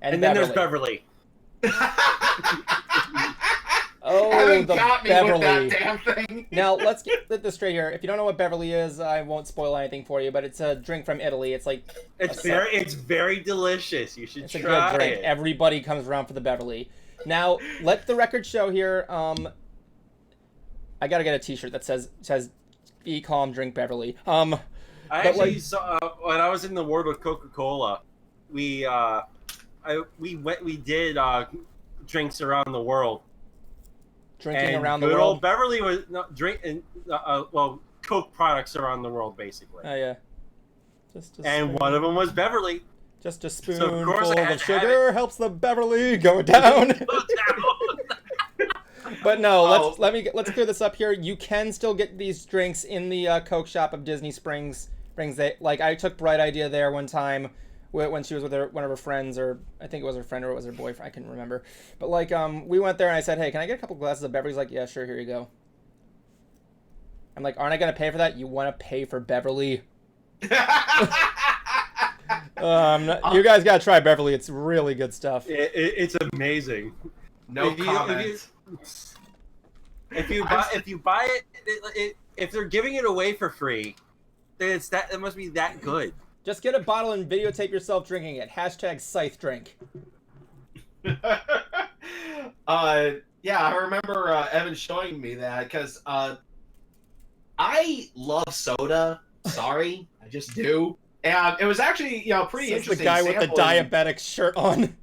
And then there's Beverly. Oh, Haven't the got me Beverly. with that damn thing. Now, let's get this straight here. If you don't know what Beverly is, I won't spoil anything for you, but it's a drink from Italy. It's like... It's very delicious. You should It's a try good drink. it. Everybody comes around for the Beverly. Now, let the record show here. I gotta get a T-shirt that says "Be calm, drink Beverly." I actually like- saw when I was in the world with Coca-Cola, we did drinks around the world. Drinking And around the good world. old Beverly was Coke products around the world basically. Oh yeah. Just a And spoon. one of them was Beverly. Just a course spoonful I had of to have sugar helps the Beverly go down. But no, let's clear this up here. You can still get these drinks in the Coke shop of Disney Springs. I took Bright Idea there one time when she was with one of her friends, or I think it was her friend or it was her boyfriend. I couldn't remember. But we went there and I said, "Hey, can I get a couple glasses of Beverly?" He's like, "Yeah, sure. Here you go." I'm like, "Aren't I gonna pay for that? You want to pay for Beverly?" You guys gotta try Beverly. It's really good stuff. It's amazing. No comment. If you buy it, if they're giving it away for free, then it must be that good. Just get a bottle and videotape yourself drinking it. #Scythe drink. Yeah, I remember Evan showing me that because I love soda. Sorry, I just do. And it was actually, pretty This is interesting. the guy with the sampling. diabetic shirt on.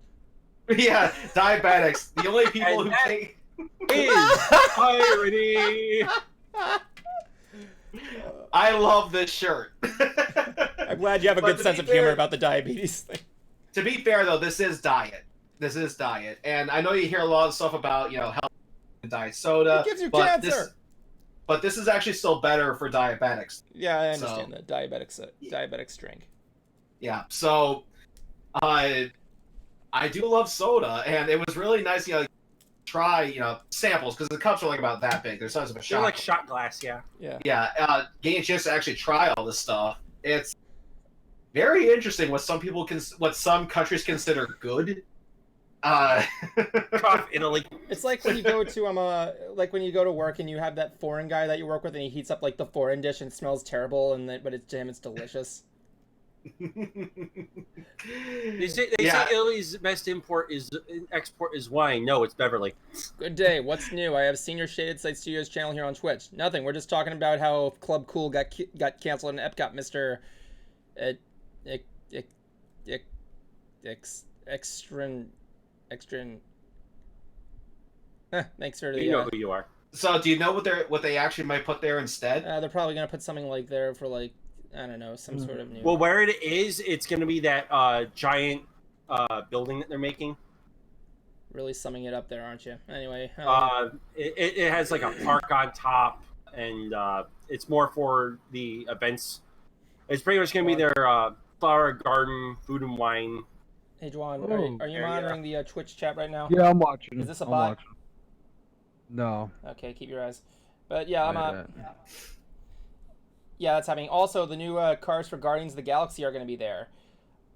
Yeah, diabetics. The only people And who that- take. Is irony. I love this shirt. I'm glad you have a But good to sense be of humor fair- about the diabetes thing. To be fair, though, this is diet. And I know you hear a lot of stuff about, health and diet soda. It gives you but cancer. But this is actually still better for diabetics. Yeah, I understand that. Diabetics drink. Yeah, so I do love soda, and it was really nice, try, samples, because the cups are like about that big. They're the size of a They're shot. like shot glass, yeah. Yeah. Yeah, getting a chance to actually try all this stuff. It's very interesting what some countries consider good. Cough, Italy. It's like when you go to work and you have that foreign guy that you work with and he heats up the foreign dish and it smells terrible but to him it's delicious. They say Italy's best export is wine. No, it's Beverly. Good day. What's new? I have seen your Shaded Sight Studios channel here on Twitch. Nothing. We're just talking about how Club Cool got canceled in Epcot, Mr. Extrin. Thanks for the. You know who you are. So, do you know what they actually might put there instead? They're probably gonna put something there for I don't know, some sort of new. Well, where it is, it's going to be that giant building that they're making. Really summing it up there, aren't you? Anyway, It has like a park on top, and it's more for the events. It's pretty much going to be their flower garden, food and wine. hey, Juan, Oh. are you Area. monitoring the Twitch chat right now? Yeah, I'm watching. Is this a I'm bot? watching. No. Okay, keep your eyes. But yeah, Yeah. yeah, that's happening. Also, the new cars for Guardians of the Galaxy are going to be there.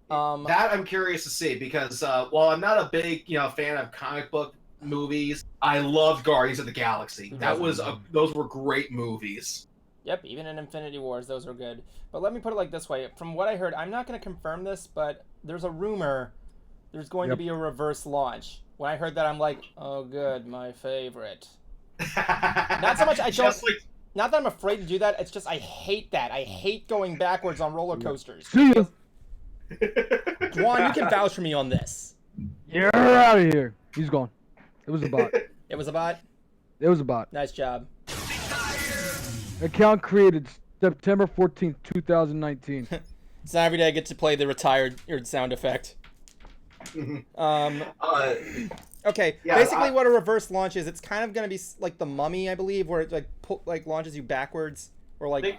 That I'm curious to see because while I'm not a big fan of comic book movies, I loved Guardians of the Galaxy. Those were great movies. Yep, even in Infinity Wars, those were good. But let me put it like this way. From what I heard, I'm not going to confirm this, but there's a rumor there's going to be a reverse launch. When I heard that, I'm like, oh, good, my favorite. Not so much not that I'm afraid to do that, it's just I hate that. I hate going backwards on roller coasters. See ya. Juan, you can vouch for me on this. You're out of here. He's gone. It was a bot. It was a bot? It was a bot. Nice job. Account created September 14th, 2019. So every day I get to play the retired sound effect. Okay, Yeah, basically what a reverse launch is, it's kind of going to be like the Mummy, I believe, where it like launches you backwards, or like You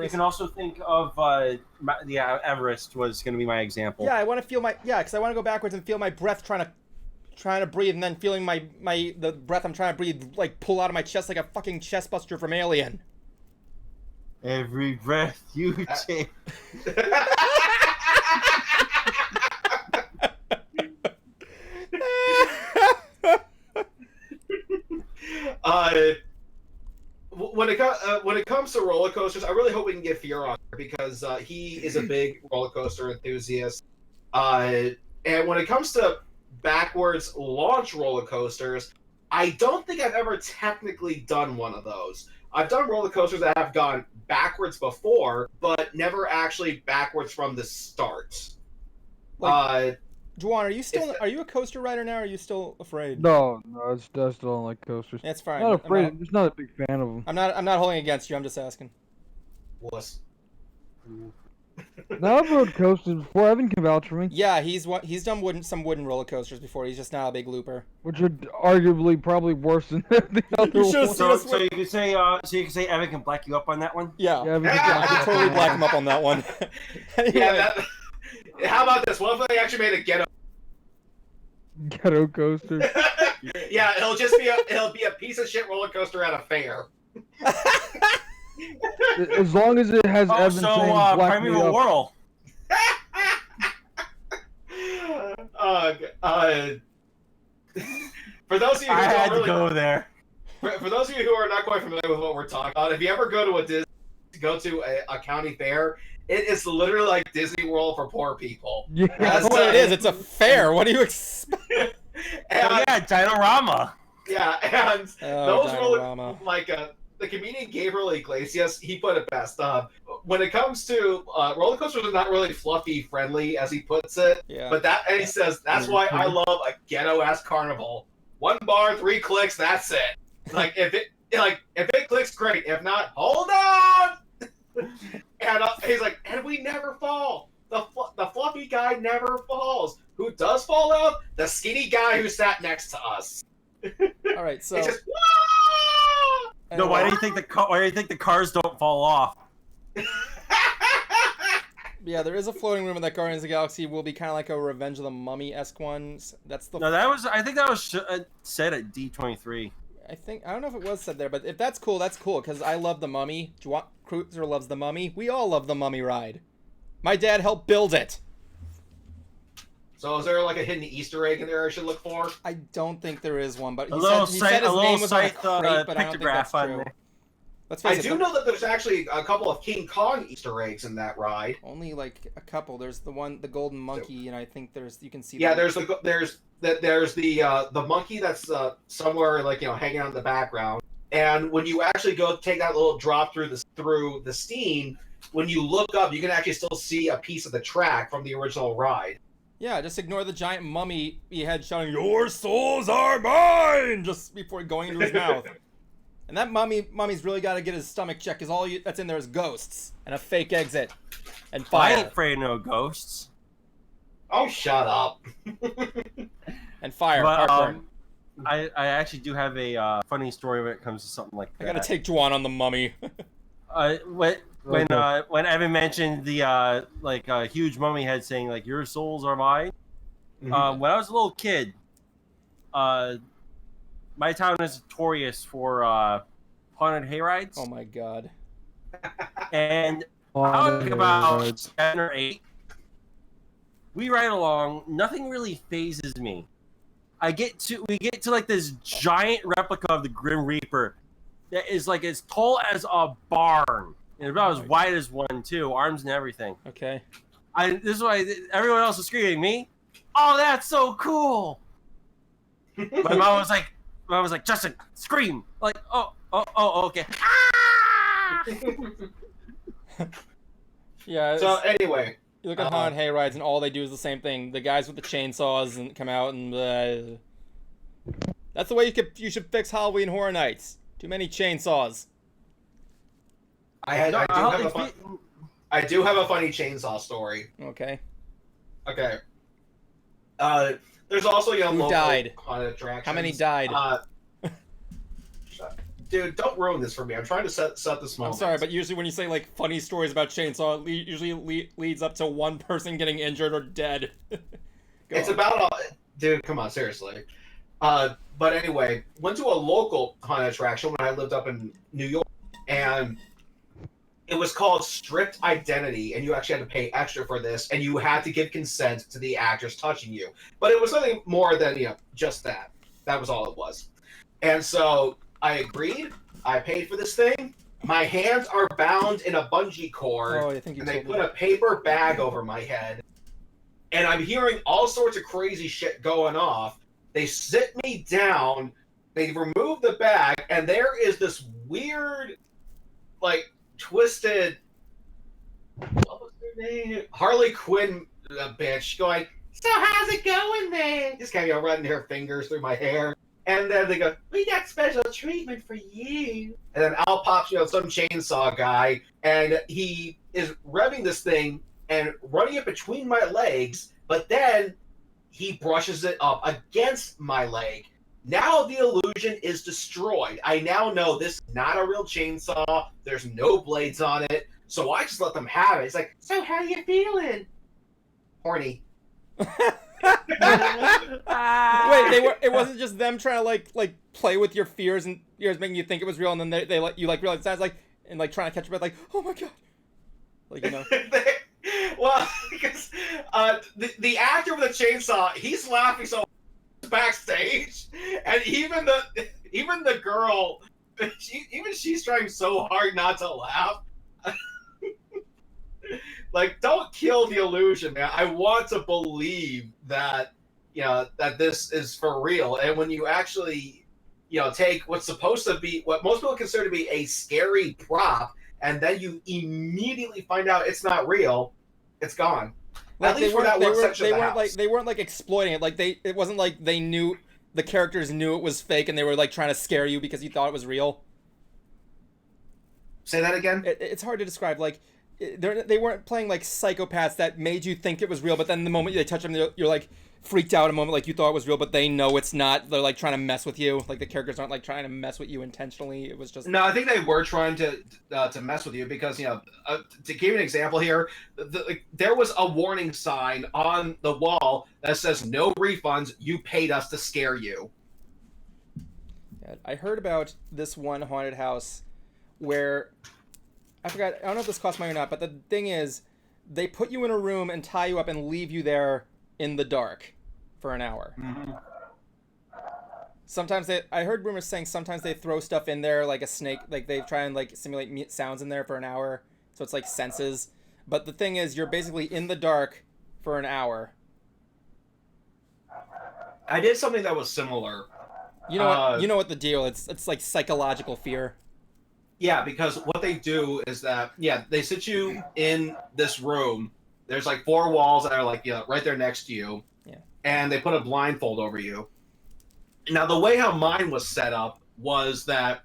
can also think of Everest was going to be my example. Yeah, I want to feel because I want to go backwards and feel my breath trying to breathe, and then feeling the breath I'm trying to breathe like pull out of my chest like a fucking chest buster from Alien. Every breath you take. When it comes to roller coasters, I really hope we can get Fear on here because he is a big roller coaster enthusiast. And when it comes to backwards launch roller coasters, I don't think I've ever technically done one of those. I've done roller coasters that have gone backwards before, but never actually backwards from the start. Juan, are you a coaster rider now, or are you still afraid? No, I still don't like coasters. That's fine. Not afraid. I'm just not a big fan of them. I'm not holding against you. I'm just asking. Wuss. No, I've rode coasters before. Evan can vouch for me. Yeah, he's done some wooden roller coasters before. He's just not a big looper. Which are arguably probably worse than the other ones. So you can say Evan can black you up on that one. Yeah, Yeah, I can totally black him up on that one. Anyway. Yeah, how about this? What if they actually made a ghetto coaster? Yeah, it'll be a piece of shit roller coaster at a fair. As long as it has Evan saying black me Primeval up. Whirl. For those of you who I had don't to go there. For those of you who are not quite familiar with what we're talking about, if you ever go to a county fair, it is literally like Disney World for poor people. Yeah. That's what it is. It's a fair. What do you expect? Dinorama. Yeah, and those Dinorama. the comedian Gabriel Iglesias, he put it best. When it comes to roller coasters, are not really fluffy friendly, as he puts it. Yeah. But he says that's why I love a ghetto ass carnival. 1 bar, 3 clicks, that's it. Like if it clicks, great. If not, hold on. And he's like, and we never fall. The fluffy guy never falls. Who does fall out? The skinny guy who sat next to us. All right, so It's just, No, why do you think the cars don't fall off? yeah, there is a floating room in that Guardians of the Galaxy. Will be kind of like a Revenge of the Mummy-esque one. That's the. No, I think that was said at D23. I don't know if it was said there, but if that's cool, because I love the Mummy. Cruiser loves the Mummy. We all love the Mummy ride. My dad helped build it. So is there like a hidden Easter egg in there I should look for? I don't think there is one, but he A said his name was on a little crate, but I don't think that's pictograph on true. there. Let's face I it, do know that there's actually a couple of King Kong Easter eggs in that ride. only like a couple. There's the golden monkey, and I think you can see. Yeah, there's the monkey that's somewhere hanging out in the background. And when you actually go take that little drop through the steam, when you look up, you can actually still see a piece of the track from the original ride. Yeah, just ignore the giant mummy he had shouting, "Your souls are mine!" just before going into his mouth. And that mummy's really got to get his stomach checked because that's in there is ghosts and a fake exit and I fire ain't afraid of no ghosts. Oh, shut up. and fire. But Heartburn. I actually do have a funny story when it comes to something like I that. gotta take Juan on the mummy. When Evan mentioned the huge mummy head saying like your souls are mine. Mhm. When I was a little kid, my town is notorious for haunted hayrides. Oh my god. And I was like about 7 or 8. We ride along. Nothing really phases me. We get to like this giant replica of the Grim Reaper that is like as tall as a barn and about as wide as one too, arms and everything. Okay. This is why everyone else is screaming. Me, oh, that's so cool. My mom was like, Justin, scream! Like, oh, okay. Ah! Yeah. So anyway, You look at haunted hayrides, and all they do is the same thing. The guys with the chainsaws and come out and. That's the way you should fix Halloween Horror Nights. Too many chainsaws. I do have a funny chainsaw story. Okay. Okay. There's also Who local died? haunted attractions. How many died? Dude, don't ruin this for me. I'm trying to set this I'm moment. sorry, but usually when you say like funny stories about chainsaw, it usually leads up to one person getting injured or dead. It's about dude. Come on, seriously. But anyway, went to a local haunted attraction when I lived up in New York, and it was called Strict Identity, and you actually had to pay extra for this, and you had to give consent to the actors touching you. But it was something more than just that. That was all it was. And so I agreed. I paid for this thing. My hands are bound in a bungee cord, Oh, I think you and they told me. put a paper bag over my head. And I'm hearing all sorts of crazy shit going off. They sit me down, they remove the bag, and there is this weird, like, twisted, what was her name? Harley Quinn bitch going, so how's it going then? Just kind of running her fingers through my hair. And then they go, we got special treatment for you. And then out pops, some chainsaw guy, and he is revving this thing and running it between my legs, but then he brushes it up against my leg. Now the illusion is destroyed. I now know this is not a real chainsaw. There's no blades on it. So I just let them have it. It's like, so how you feeling? Horny. Wait, it wasn't just them trying to like play with your fears and making you think it was real, and then they let you realize that's and trying to catch your breath, like, oh my god, Well, because the actor with the chainsaw, he's laughing so backstage, and even the girl, she's trying so hard not to laugh. Like, don't kill the illusion, man. I want to believe that that this is for real, and when you actually take what's supposed to be what most people consider to be a scary prop, and then you immediately find out it's not real, it's gone. At least for that one section of the house. They weren't like exploiting it. Like it wasn't like they knew the characters knew it was fake and they were like trying to scare you because you thought it was real. Say that again. It's hard to describe. Like they weren't playing like psychopaths that made you think it was real, but then the moment they touch them, you're like freaked out a moment, like you thought it was real, but they know it's not. They're like trying to mess with you. Like the characters aren't like trying to mess with you intentionally. It was just no. I think they were trying to mess with you because to give you an example here, there was a warning sign on the wall that says no refunds. You paid us to scare you. Yeah, I heard about this one haunted house where I forgot. I don't know if this cost money or not, but the thing is, they put you in a room and tie you up and leave you there in the dark for an hour. Mm-hmm. Sometimes I heard rumors saying sometimes they throw stuff in there like a snake, like they try and like simulate sounds in there for an hour, so it's like senses. But the thing is, you're basically in the dark for an hour. I did something that was similar. You know what the deal? It's like psychological fear. Yeah, because what they do is that they sit you in this room. There's like 4 walls that are like right there next to you. Yeah. And they put a blindfold over you. Now the way how mine was set up was that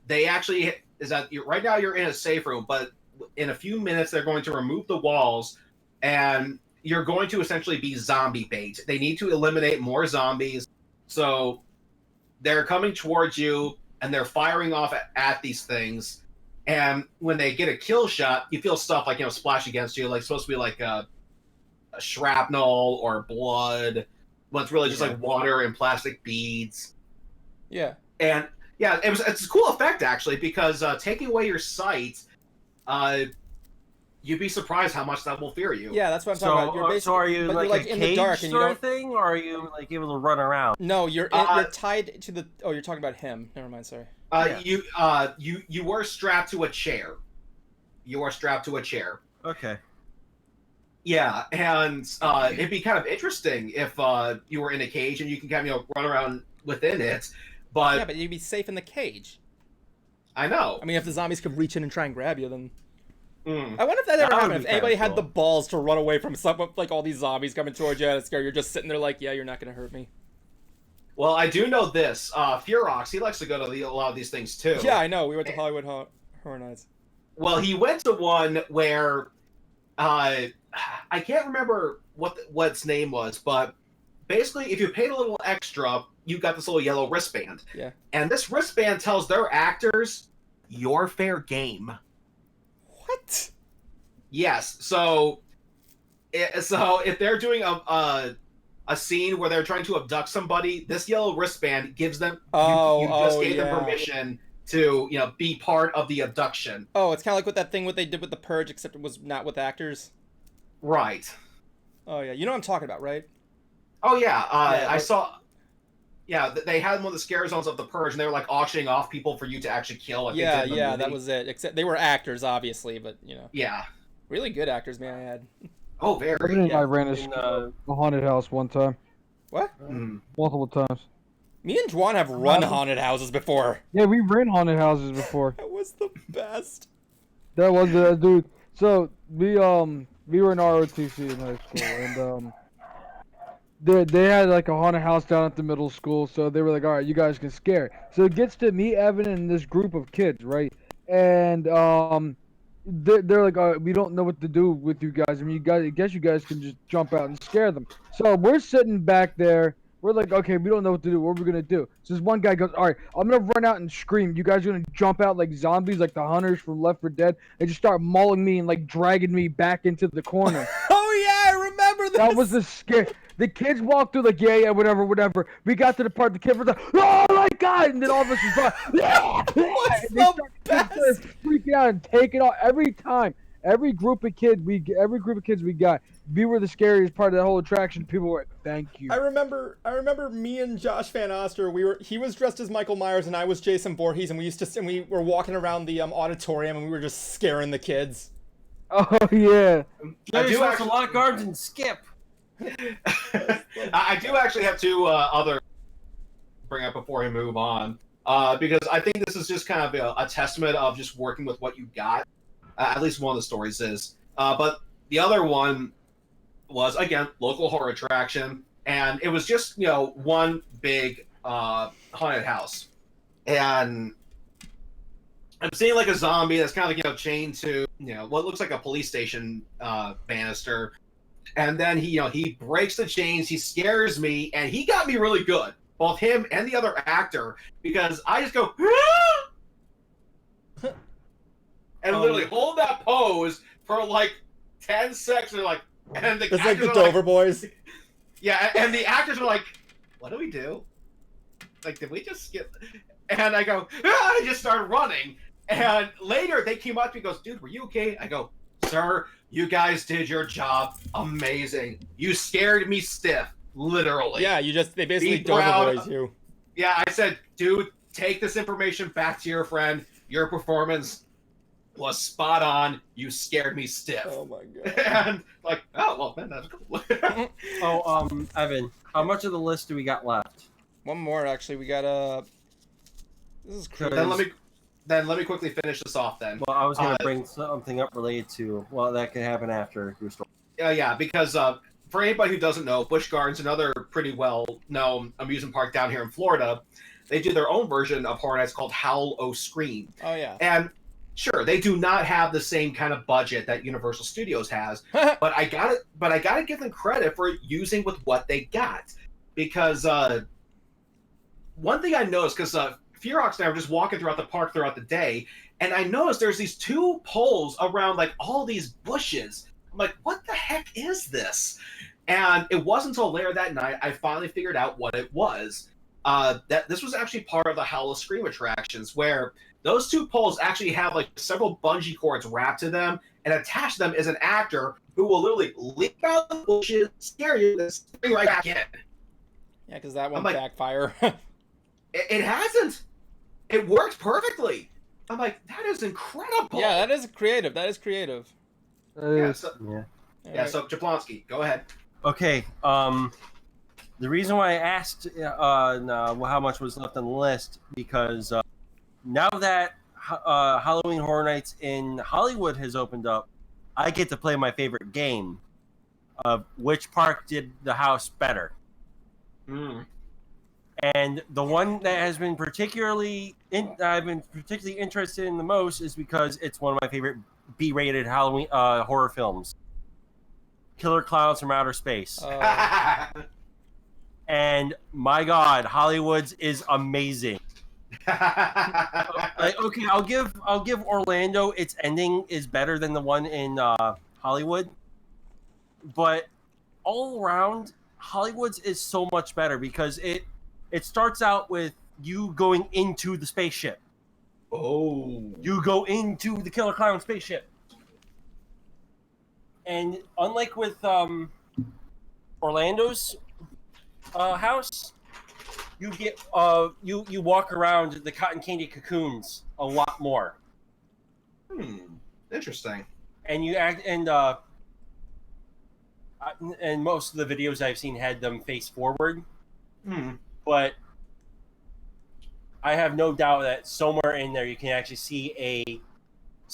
they actually is that right now you're in a safe room, but in a few minutes they're going to remove the walls, and you're going to essentially be zombie bait. They need to eliminate more zombies, so they're coming towards you and they're firing off at these things. And when they get a kill shot, you feel stuff like splash against you, like supposed to be like a shrapnel or blood, but it's really just like water and plastic beads. Yeah. And yeah, it's a cool effect actually, because taking away your sight, you'd be surprised how much that will fear you. Yeah, that's what I'm talking about. You're basically, so are you but like, you're like a in cage the dark and you sort don't. of thing, or are you like able to run around? No, you're tied to the. Oh, you're talking about him. Never mind. Sorry. You were strapped to a chair. You are strapped to a chair. Okay. Yeah, and it'd be kind of interesting if you were in a cage and you can kind of run around within it. But Yeah, but you'd be safe in the cage. I know. I mean, if the zombies could reach in and try and grab you, then. Mm. I wonder if that ever That would happened. be If anybody kinda had cool. the balls to run away from some, like all these zombies coming towards you and scared, you're just sitting there like, yeah, you're not gonna hurt me. Well, I do know this. Furox, he likes to go to a lot of these things too. Yeah, I know. We went to Hollywood Horror Nights. Well, he went to one where I can't remember what its name was, but basically, if you paid a little extra, you got this little yellow wristband. Yeah. And this wristband tells their actors, "You're fair game." What? Yes. So if they're doing a scene where they're trying to abduct somebody, this yellow wristband gives them you just gave them permission to be part of the abduction. Oh, it's kind of like what they did with The Purge, except it was not with actors. Right. Oh yeah, you know what I'm talking about, right? Oh yeah. I but- saw. Yeah, they had one of the scare zones of The Purge, and they were like auctioning off people for you to actually kill. Like they did in the movie. That was it. Except they were actors, obviously, but Yeah. really good actors, may I add. Oh, very. Evan and Yeah. I ran In, a haunted house one time, What? Mm. multiple times. Me and Juan have run haunted houses before. Yeah, we ran haunted houses before. That was the best. That was dude. So we were in ROTC in high school, and they had like a haunted house down at the middle school, so they were like, all right, you guys can scare. So it gets to me, Evan, and this group of kids, right? And they're like, all right, we don't know what to do with you guys. I mean, I guess you guys can just jump out and scare them. So we're sitting back there. We're like, okay, we don't know what to do. What are we gonna do? So this one guy goes, all right, I'm gonna run out and scream. You guys are gonna jump out like zombies, like the hunters from Left 4 Dead, and just start mauling me and like dragging me back into the corner. Oh yeah, I remember this. That was the scare. The kids walked through like, yeah, whatever. We got to the part the kid was like, oh my god, and then all of us was like, yeah. What's And they the started best? freaking out and taking off every time. Every group of kids we got, we were the scariest part of the whole attraction. People were, thank you. I remember me and Josh Van Oster, he was dressed as Michael Myers and I was Jason Voorhees, and we were walking around the auditorium and we were just scaring the kids. Oh yeah. I do There's a lot of guards and skip. I do actually have two other bring up before we move on, because I think this is just kind of a testament of just working with what you got. At least one of the stories is. But the other one was, again, local horror attraction, and it was just one big haunted house, and I'm seeing like a zombie that's kind of like chained to what looks like a police station banister. And then he breaks the chains, he scares me, and he got me really good. Both him and the other actor, because I just go and literally hold that pose for like 10 seconds, and the It's like actors the are Dover Boys. yeah, and the actors are like, what do we do? Like, did we just skip? And I go, I just started running. And later they came up to me and goes, dude, were you okay? I go, sir, you guys did your job amazing. You scared me stiff, literally. Yeah, they basically Be Dover proud. Boys you. Yeah, I said, dude, take this information back to your friend. Your performance was spot on. You scared me stiff. Oh my god. And like, oh, well, man, that's cool. Oh, Evan, how much of the list do we got left? One more actually. We got this is crazy. Then let me quickly finish this off then. Well, I was going to bring something up related to, well, that could happen after your story. Yeah, because for anybody who doesn't know, Busch Gardens, another pretty well-known amusement park down here in Florida, they do their own version of Horror Nights called Howl O Scream. Oh yeah. And sure, they do not have the same kind of budget that Universal Studios has, but I gotta give them credit for using with what they got. Because one thing I noticed, because Fearox and I were just walking throughout the park throughout the day, and I noticed there's these 2 poles around like all these bushes. I'm like, what the heck is this? And it wasn't until later that night I finally figured out what it was. That this was actually part of the Howl of Scream attractions, where those 2 poles actually have like several bungee cords wrapped to them, and attached to them is an actor who will literally leap out of the bushes, scare you, and spring right back in. Yeah, because that won't like, backfire. It hasn't. It worked perfectly. I'm like, that is incredible. Yeah, that is creative. That is creative. So Alright. so Jablonski, go ahead. Okay. The reason why I asked how much was left on the list, because now that Halloween Horror Nights in Hollywood has opened up, I get to play my favorite game of which park did the house better. And the one that has been I've been particularly interested in the most is because it's one of my favorite B-rated Halloween horror films, Killer Clowns from Outer Space. And my God, Hollywood's is amazing. Okay, I'll give Orlando, its ending is better than the one in Hollywood, but all around Hollywood's is so much better because it starts out with you going into the spaceship. Oh. You go into the Killer Clown spaceship. And unlike with Orlando's house, you get you walk around the cotton candy cocoons a lot more. Interesting. And you act and most of the videos I've seen had them face forward. But I have no doubt that somewhere in there you can actually see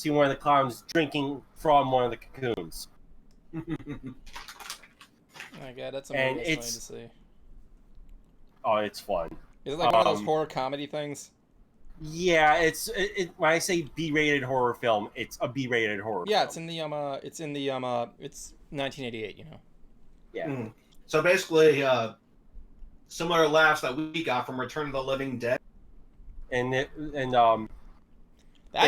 one of the clowns drinking from one of the cocoons. Oh my God, that's And amazing to see. Oh, it's fun. Is it like one of those horror comedy things? Yeah, it's when I say B-rated horror film, it's a B-rated horror. Yeah, film. it's 1988, you know. Yeah. So basically, similar laughs that we got from Return of the Living Dead. That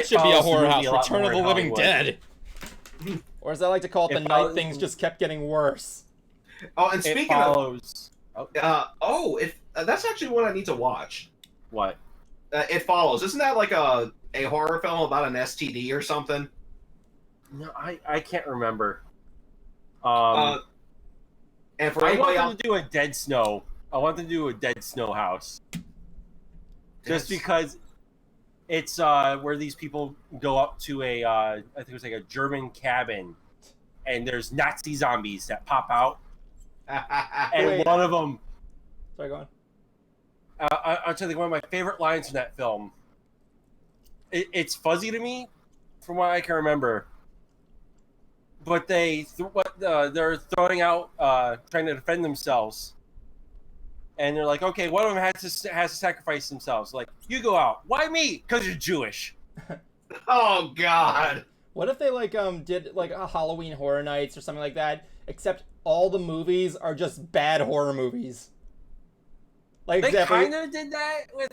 should be a horror house. Return of the Living Dead. Or as I like to call it, the night things just kept getting worse. Oh, and speaking follows. That's actually what I need to watch. What? It Follows. Isn't that like a horror film about an STD or something? No, I can't remember. And for I anybody want them else, to do a Dead Snow. I want them to do a Dead Snow house. Just because it's where these people go up to I think it was like a German cabin, and there's Nazi zombies that pop out. And one of them... Sorry, go on. I'll tell you, one of my favorite lines from that film, it's fuzzy to me from what I can remember, but they're throwing out, trying to defend themselves, and they're like, okay, one of them has to sacrifice themselves. Like, you go out. Why me? Because you're Jewish. Oh, God. What if they did like a Halloween Horror Nights or something like that, except all the movies are just bad horror movies? Like they kind of did that with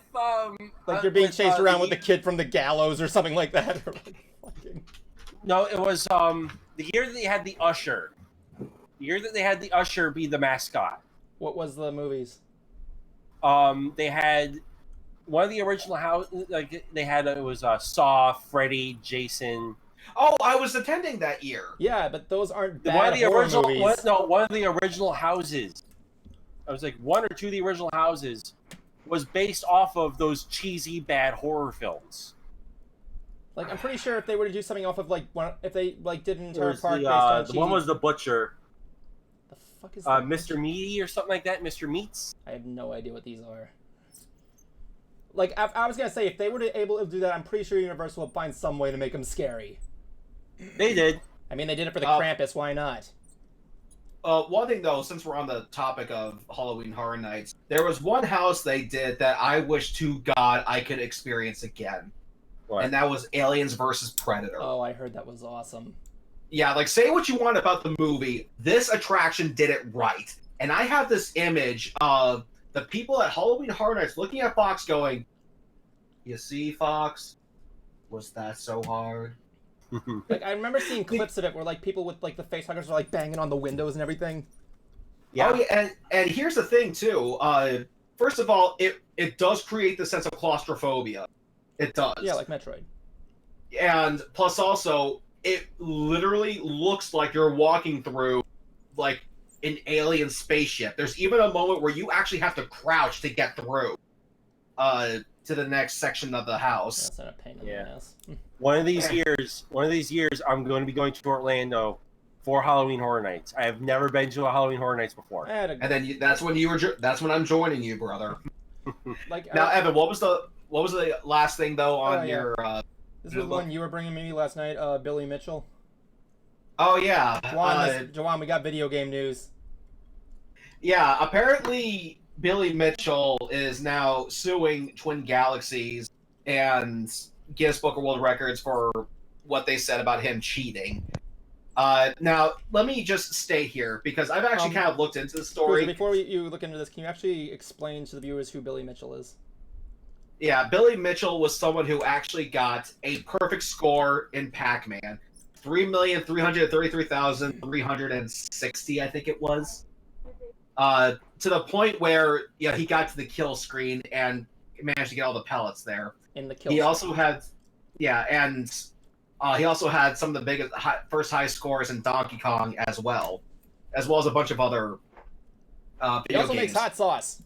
like you're being chased around with the kid from the gallows or something like that. Or like fucking... No, it was the year that they had the Usher. The year that they had the Usher be the mascot. What was the movies? They had one of the original it was Saw, Freddy, Jason. Oh, I was attending that year. Yeah, but those aren't bad horror movies. One of the original houses. I was like, one or two of the original houses was based off of those cheesy bad horror films. Like, I'm pretty sure if they were to do something off of if they did an entire park based on cheesy... The one was the Butcher. The fuck is that? Mr. Meaty or something like that. Mr. Meats. I have no idea what these are. Like, I was gonna say, if they were able to do that, I'm pretty sure Universal would find some way to make them scary. They did. I mean, they did it for the Krampus. Why not? One thing though, since we're on the topic of Halloween Horror Nights, there was one house they did that I wish to God I could experience again, What? and that was Aliens versus Predator. Oh, I heard that was awesome. Yeah, like say what you want about the movie, this attraction did it right. And I have this image of the people at Halloween Horror Nights looking at Fox going, "You see, Fox? Was that so hard?" Like I remember seeing clips of it where like people with like the face huggers are like banging on the windows and everything. Yeah. Oh, yeah, and here's the thing too. First of all, it does create the sense of claustrophobia. It does. Yeah, like Metroid. And plus also, it literally looks like you're walking through like an alien spaceship. There's even a moment where you actually have to crouch to get through to the next section of the house. That's not a pain in the ass. One of these years, I'm going to be going to Orlando for Halloween Horror Nights. I have never been to a Halloween Horror Nights before. And then that's when I'm joining you, brother. Like now, Evan, what was the last thing though on your? This was the one you were bringing me last night, Billy Mitchell. Oh yeah, Jawan, we got video game news. Yeah, apparently Billy Mitchell is now suing Twin Galaxies and Guinness Book of World Records for what they said about him cheating. Now, let me just stay here because I've actually kind of looked into the story. Before you look into this, can you actually explain to the viewers who Billy Mitchell is? Yeah, Billy Mitchell was someone who actually got a perfect score in Pac-Man. 3,333,360, I think it was. To the point where he got to the kill screen and managed to get all the pellets there. In the kill. He also had, and he also had some of the biggest first high scores in Donkey Kong as well as a bunch of other video He also games. makes hot sauce.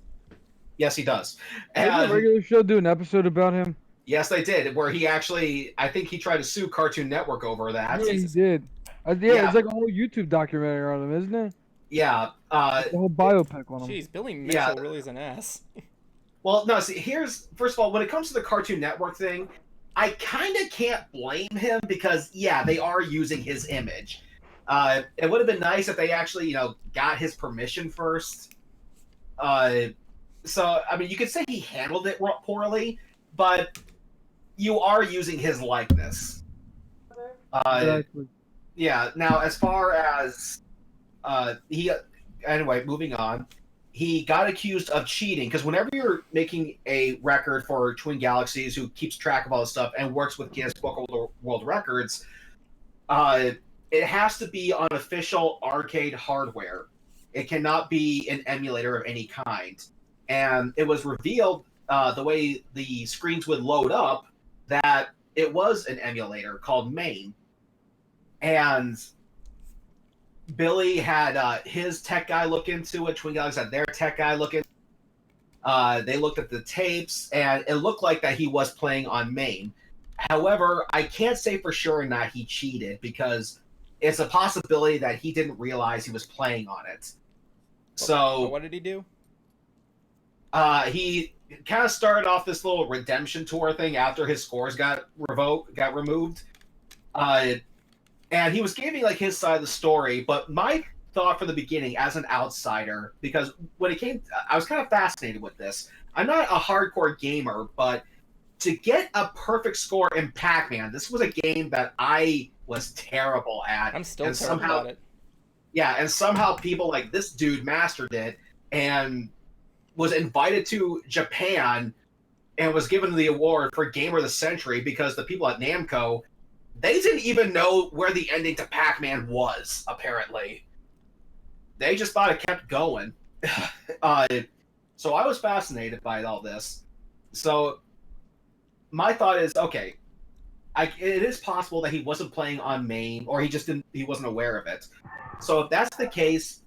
Yes, he does. Did the regular show do an episode about him? Yes, they did. Where he actually, I think he tried to sue Cartoon Network over that. Yeah, he did. It's like a whole YouTube documentary on him, isn't it? Yeah. The whole biopic on him. Jeez, Billy Mitchell really is an ass. Well, no, see, first of all, when it comes to the Cartoon Network thing, I kind of can't blame him because, they are using his image. It would have been nice if they actually, got his permission first. So, I mean, you could say he handled it poorly, but you are using his likeness. Exactly. Yeah, now, as far as anyway, moving on, he got accused of cheating because whenever you're making a record for Twin Galaxies, who keeps track of all this stuff and works with Guinness Book of World Records, it has to be on official arcade hardware. It cannot be an emulator of any kind. And it was revealed the way the screens would load up that it was an emulator called MAME. And Billy had his tech guy look into it. Twin Galaxies had their tech guy look into it. They looked at the tapes, and it looked like that he was playing on MAME. However, I can't say for sure that he cheated because it's a possibility that he didn't realize he was playing on it. So what did he do? He kind of started off this little redemption tour thing after his scores got removed. And he was giving like his side of the story, but my thought from the beginning as an outsider, because when it came, I was kind of fascinated with this. I'm not a hardcore gamer, but to get a perfect score in Pac-Man, this was a game that I was terrible at. I'm still terrible at it. Yeah, and somehow people like this dude mastered it and was invited to Japan and was given the award for Gamer of the Century because the people at Namco, they didn't even know where the ending to Pac-Man was, apparently. They just thought it kept going. So I was fascinated by all this. So my thought is, okay, it is possible that he wasn't playing on MAME, or he wasn't aware of it. So if that's the case,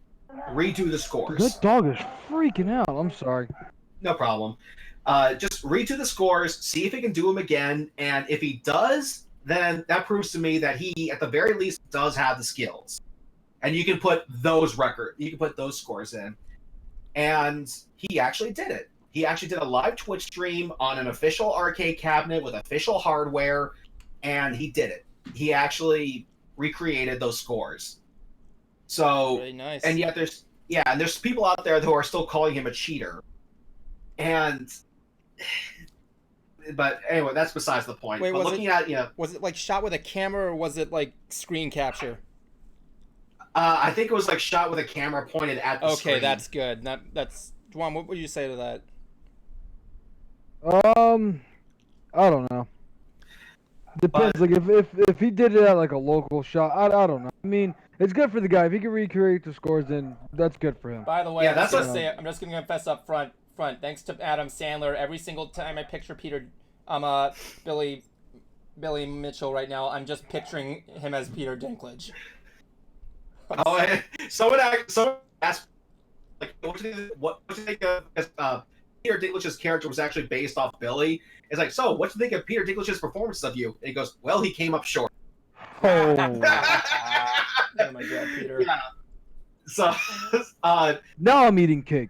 redo the scores. That dog is freaking out. I'm sorry. No problem. Just redo the scores, see if he can do them again, and if he does, then that proves to me that he, at the very least, does have the skills. And you can put those scores in. And he actually did it. He actually did a live Twitch stream on an official arcade cabinet with official hardware, and he did it. He actually recreated those scores. So, Very nice. and yet there's people out there who are still calling him a cheater. But anyway, that's besides the point. Wait, but was looking it- at, you know, Was it like shot with a camera or was it like screen capture? I think it was like shot with a camera pointed at the screen. Okay, that's good. That's Juan. What would you say to that? I don't know. Depends. Like if he did it at like a local shop, I don't know. I mean, it's good for the guy if he can recreate the scores. Then that's good for him. By the way, Yeah, I'm that's just gonna what- say, I'm just gonna confess up front. Thanks to Adam Sandler, every single time I picture Billy Mitchell right now, I'm just picturing him as Peter Dinklage. Oh, someone asked, like, what do you think of Peter Dinklage's character was actually based off Billy? It's like, so what do you think of Peter Dinklage's performance of you? And he goes, well, he came up short. Oh, Oh my god, Peter. Yeah. So, now I'm eating cake.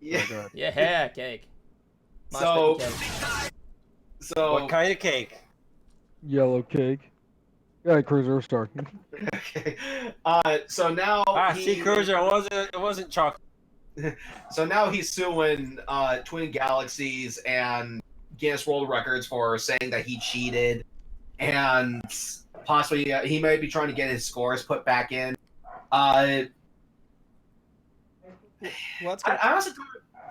yeah. Yeah, cake. So- Mosh pit cake. So, What kind of cake? Yellow cake. Yeah, Cruiser star. okay. So now See, Cruiser, it wasn't chocolate. So now he's suing Twin Galaxies and Guinness World Records for saying that he cheated, and possibly he might be trying to get his scores put back in. Well, that's good. I honestly,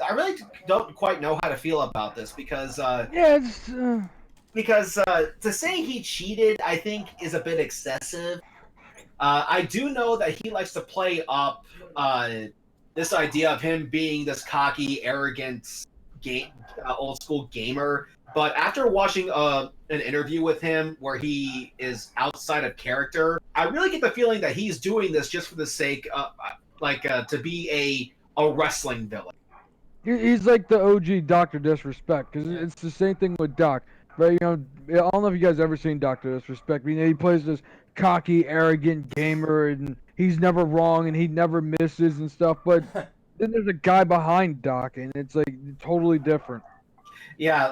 I really don't quite know how to feel about this because Yeah, it's. to say he cheated, I think, is a bit excessive. I do know that he likes to play up this idea of him being this cocky, arrogant, old school gamer. But after watching an interview with him where he is outside of character, I really get the feeling that he's doing this just for the sake of, to be a wrestling villain. He's like the OG Dr. Disrespect, because it's the same thing with Doc. Right? You know, I don't know if you guys ever seen Dr. Disrespect. But, you know, he plays this cocky, arrogant gamer, and he's never wrong, and he never misses and stuff. But then there's a guy behind Doc, and it's like totally different. Yeah,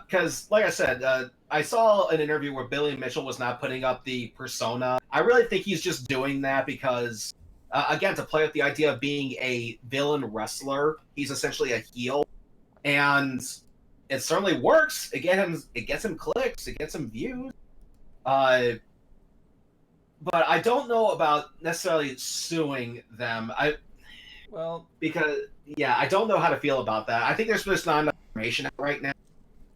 because like I said, I saw an interview where Billy Mitchell was not putting up the persona. I really think he's just doing that because, again, to play with the idea of being a villain wrestler, he's essentially a heel, and it certainly works. It gets him clicks, it gets him views. But I don't know about necessarily suing them. Because I don't know how to feel about that. I think there's just not enough information out right now.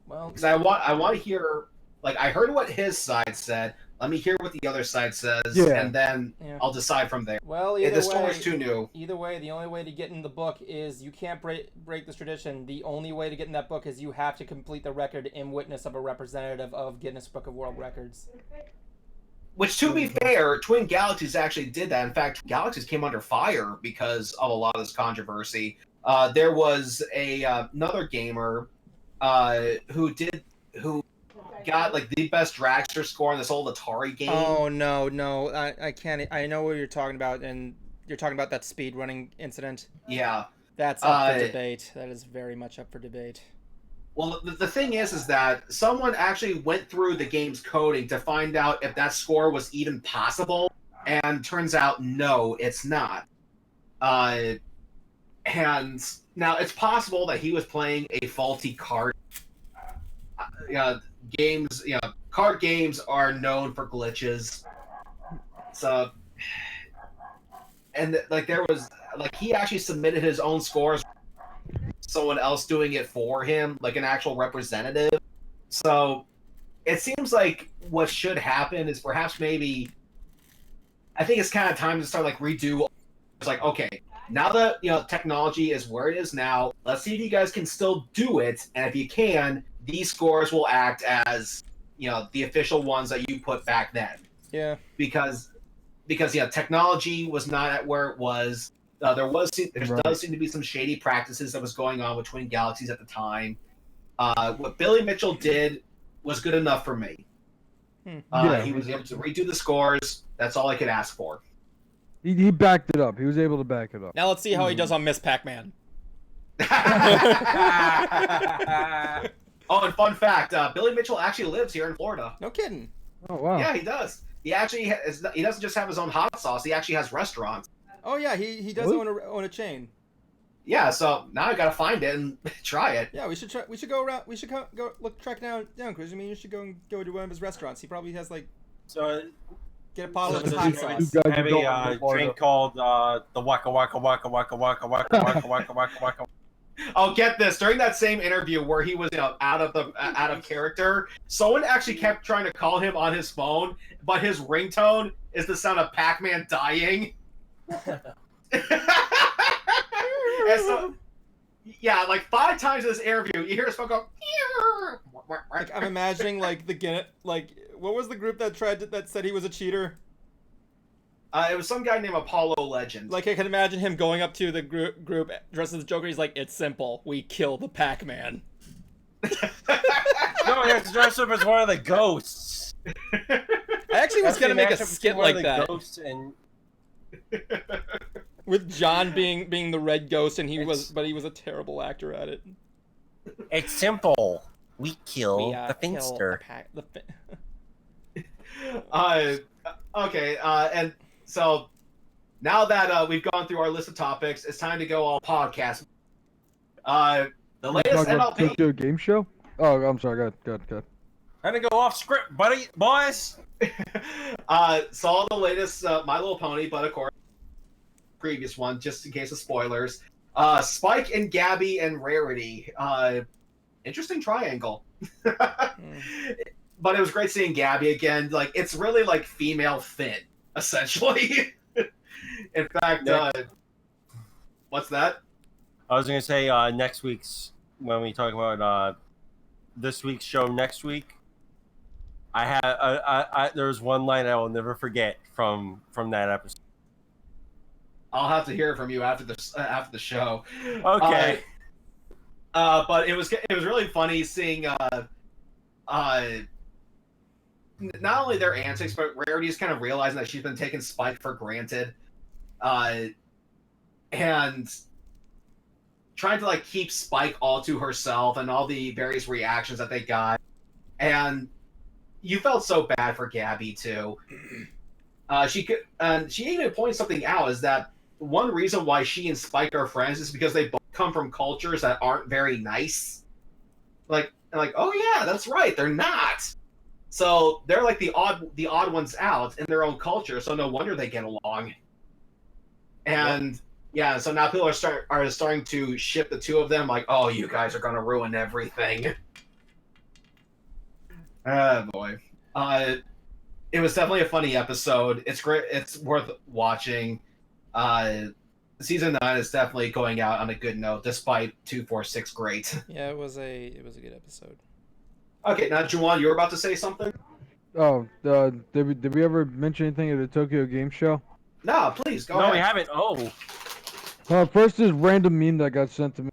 Well, Because I want to hear, I heard what his side said. Let me hear what the other side says, Yeah. and then Yeah. I'll decide from there. well, If either the story's way, too new, the only way to get in the book is you can't break this tradition. The only way to get in that book is you have to complete the record in witness of a representative of Guinness Book of World Records. which, to be fair, Twin Galaxies actually did that. In fact, Galaxies came under fire because of a lot of this controversy. There was another gamer who got the best dragster score in this old Atari game. Oh no, I can't. I know what you're talking about, and you're talking about that speed running incident. Yeah. That's up for debate. That is very much up for debate. Well, the thing is that someone actually went through the game's coding to find out if that score was even possible, and turns out no, it's not. And now it's possible that he was playing a faulty card. Games, card games are known for glitches. So, and there was he actually submitted his own scores. Someone else doing it for him, like an actual representative. So it seems like what should happen is perhaps maybe I think it's kind of time to start redo. It's okay, now that technology is where it is now, let's see if you guys can still do it, and if you can, these scores will act as the official ones that you put back then. Yeah. Because technology was not at where it was. There does seem to be some shady practices that was going on with Twin Galaxies at the time. What Billy Mitchell did was good enough for me. He was able to redo the scores. That's all I could ask for. He backed it up. He was able to back it up. Now let's see how he does on Miss Pac-Man. Oh, and fun fact: Billy Mitchell actually lives here in Florida. No kidding. Oh wow. Yeah, he does. He actually he doesn't just have his own hot sauce. He actually has restaurants. Oh yeah, he does What? own a chain. Yeah, so now I gotta find it and try it. Yeah, we should try. We should go around. We should go look track down Chris. I mean, you should go to one of his restaurants. He probably has like So, get a bottle of his so hot does sauce. guys have are going a to Florida. drink called the Waka Waka Waka Waka Waka Waka Waka Waka Waka Waka. Oh, get this! During that same interview where he was, out of character, someone actually kept trying to call him on his phone, but his ringtone is the sound of Pac-Man dying. And so, yeah, like 5 times in this interview, you hear his phone go. Like I'm imagining like like what was the group that that said he was a cheater? It was some guy named Apollo Legend. Like I can imagine him going up to the group dressed as the Joker. He's like, "It's simple. We kill the Pac-Man." No, he has to dress up as one of the ghosts. I actually was gonna make a skit like that Ghosts and with John being the red ghost, and he was a terrible actor at it. it's simple. We kill We, the kill Finster. Okay, and so now that we've gone through our list of topics, it's time to go all podcast. The latest Talking about MLB. Tokyo Game Show? Oh, I'm sorry. Go ahead. Time to go off script, buddy, boys. Saw the latest My Little Pony, but of course, previous one, just in case of spoilers. Spike and Gabby and Rarity. Interesting triangle. But it was great seeing Gabby again. Like, it's really like female fit, essentially. In fact, what's that? I was gonna say next week's when we talk about this week's show next week. There's one line I will never forget from that episode. I'll have to hear from you after the show. Okay. But it was really funny seeing not only their antics, but Rarity's kind of realizing that she's been taking Spike for granted, and trying to like keep Spike all to herself and all the various reactions that they got, and you felt so bad for Gabby too. She even points something out is that one reason why she and Spike are friends is because they both come from cultures that aren't very nice. Like, oh yeah, that's right, they're not. So they're like the odd ones out in their own culture. So no wonder they get along. And yeah, so now people are starting to ship the two of them. Like, oh, you guys are gonna ruin everything. Oh boy. It was definitely a funny episode. It's great. It's worth watching. Season 9 is definitely going out on a good note, despite 246 great. Yeah, it was a good episode. Okay, now Juwan, you were about to say something? Oh, did we ever mention anything at the Tokyo Game Show? No, please go No, ahead. we haven't. Oh, First, this random meme that got sent to me.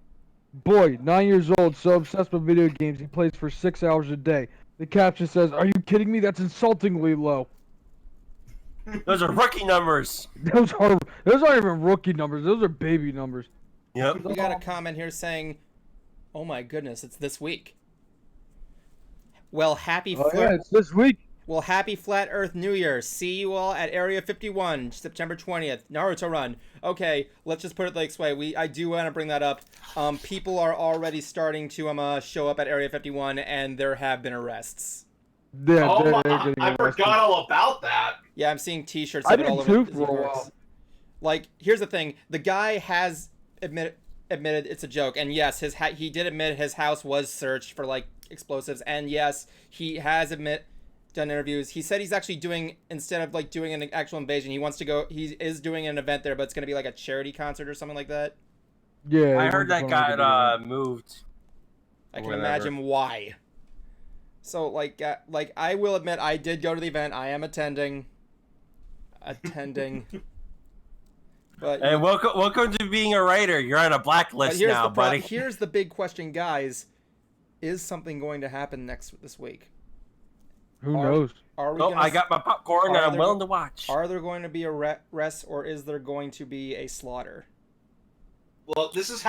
Boy, 9 years old, so obsessed with video games, he plays for 6 hours a day. The caption says, "Are you kidding me? That's insultingly low." those are rookie numbers. Those aren't even rookie numbers. Those are baby numbers. Yep. We got a comment here saying, "Oh my goodness, it's this week." Well, happy Oh yeah, it's this week. Well, happy Flat Earth New Year. See you all at Area 51, September 20th. Naruto Run. Okay, let's just put it this way. I do want to bring that up. People are already starting to show up at Area 51, and there have been arrests. Yeah, Oh they're my, getting I arrested. forgot all about that. Yeah, I'm seeing T-shirts I of it did all too over. for a while. Like, here's the thing: the guy has admitted it's a joke, and yes, he did admit his house was searched for like explosives, and yes, he has done interviews. He said he's actually doing, instead of like doing an actual invasion, he is doing an event there, but it's gonna be like a charity concert or something like that. Yeah, I heard that got moved. I can Whatever. imagine why. So like I will admit I did go to the event. I am attending. But And welcome to being a writer. You're on a blacklist now, buddy. Here's the big question, guys: is something going to happen this week? Who knows? I got my popcorn and I'm willing to watch. Are there going to be arrests, or is there going to be a slaughter? Well, this is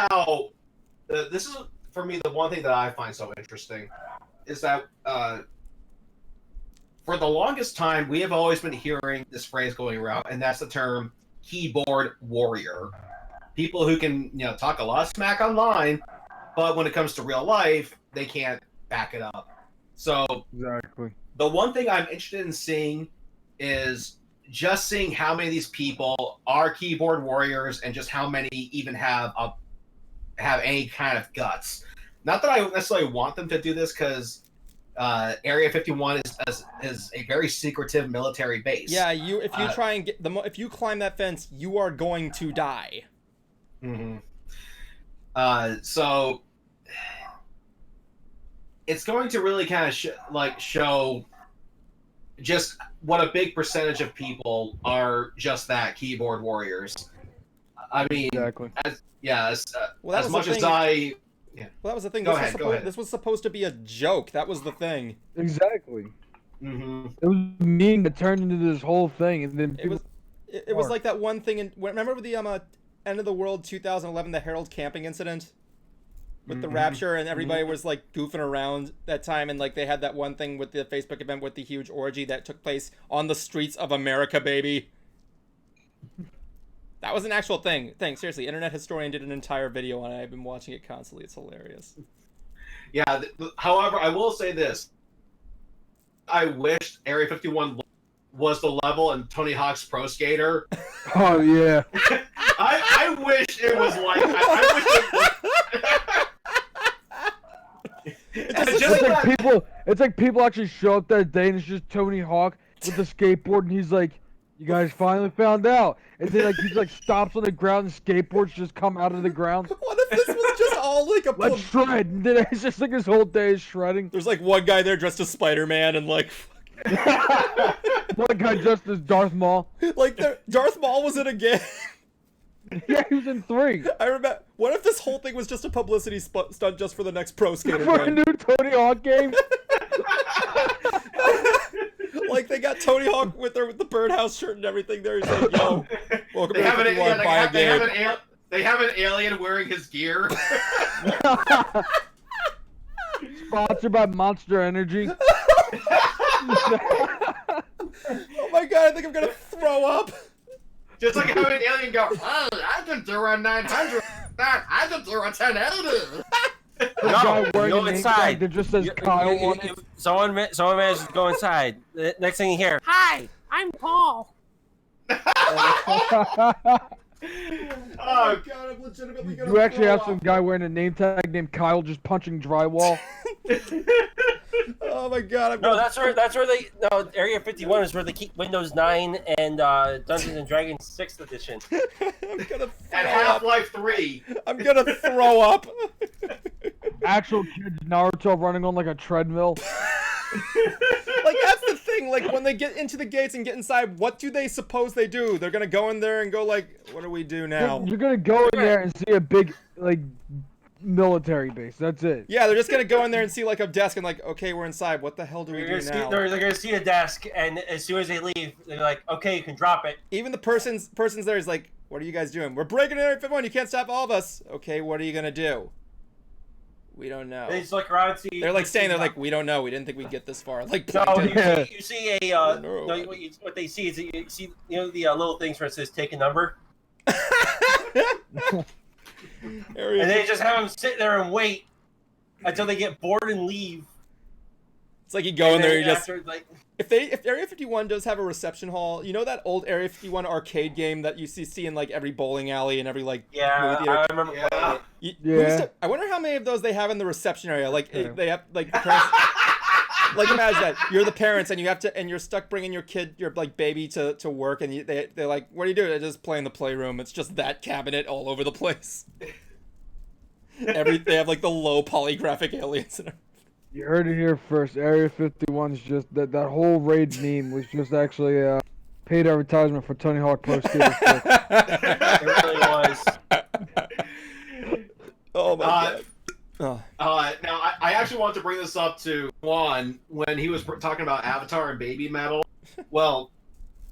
for me the one thing that I find so interesting is that for the longest time we have always been hearing this phrase going around, and that's the term keyboard warrior. People who can, talk a lot of smack online, but when it comes to real life, they can't back it up. So Exactly. the one thing I'm interested in seeing is just seeing how many of these people are keyboard warriors and just how many even have any kind of guts. Not that I necessarily want them to do this, because Area 51 is a very secretive military base. Yeah, if you try and if you climb that fence, you are going to die. Mm-hmm. So it's going to really kind of show just what a big percentage of people are just that, keyboard warriors. I mean, Exactly. as Well, much as I. Well, that was the thing. Go ahead. This was supposed to be a joke. That was the thing. Exactly. Mm-hmm. It was mean that turned into this whole thing, and then It was like that one thing. Remember the End of the World 2011, the Harold camping incident with the Rapture, and everybody was like goofing around that time, and like they had that one thing with the Facebook event with the huge orgy that took place on the streets of America, baby. That was an actual thing. Seriously, Internet Historian did an entire video on it. I've been watching it constantly. It's hilarious. Yeah. However, I will say this: I wish Area 51 was the level in Tony Hawk's Pro Skater. Oh yeah. I wish it was like. I wish it. It's like people actually show up that day, and it's just Tony Hawk with the skateboard, and he's like, "You guys finally found out." And then he stops on the ground, and skateboards just come out of the ground. What if this was just all like a... Let's shred. And then it's just like his whole day is shredding. There's like one guy there dressed as Spider-Man and like... One guy dressed as Darth Maul. Like Darth Maul was in a game. Yeah, he was in 3. I remember. What if this whole thing was just a publicity stunt just for the next Pro Skater For a game? new Tony Hawk game. Like they got Tony Hawk with the birdhouse shirt and everything there. He's like, "Yo, welcome to They the game." They have an alien wearing his gear. Sponsored by Monster Energy. Oh my god! I think I'm gonna throw up. Just like having an alien go, "Oh, I can throw a 900. I can throw a 1080." No, wearing go a name inside. tag that just says Kyle on it. Someone manages to go inside. The next thing you hear, Hi, I'm Paul. Oh, god! I'm legitimately gonna. You actually throw have up. some guy wearing a name tag named Kyle just punching drywall. Oh my god! I'm no, gonna... that's where they. No, Area 51 is where they keep Windows 9 and Dungeons and Dragons 6th edition. I'm gonna throw and up. Half-Life 3. I'm gonna throw up. Actual kids Naruto running on like a treadmill. Like that's the thing. Like when they get into the gates and get inside, what do they suppose they do? They're gonna go in there and go like, "What do we do now?" You're gonna go in there and see a big military base. That's it. Yeah, they're just gonna go in there and see like a desk and like, okay, we're inside. What the hell do we do now? They're gonna see a desk, and as soon as they leave, they're like, "Okay, you can drop it." Even the person's there is like, what are you guys doing? We're breaking Area 51. You can't stop all of us. Okay, what are you gonna do? We don't know. They just look around and see. They're like saying, they're like, we don't know. We didn't think we'd get this far. Like, No, pointing. you see a. No, what they see is you see the little things where it says "take a number," Area and they just have them sit there and wait until they get bored and leave. It's like you go in there, you just after, like, if Area 51 does have a reception hall, you know that old Area 51 arcade game that you see in like every bowling alley and every like yeah, movie theater? I remember playing it. Yeah. I wonder how many of those they have in the reception area. Like they have like the parents, like imagine that you're the parents and you have to and you're stuck bringing your like baby to work and they're like, what do you do? They just play in the playroom. It's just that cabinet all over the place. They have like the low polygraphic aliens in it. You heard it here first. Area 51 is just that whole raid meme was just actually a paid advertisement for Tony Hawk Pro Skater 6. It really was. Oh my god. Oh. Now, I actually want to bring this up to Juan when he was talking about Avatar and Babymetal. Well,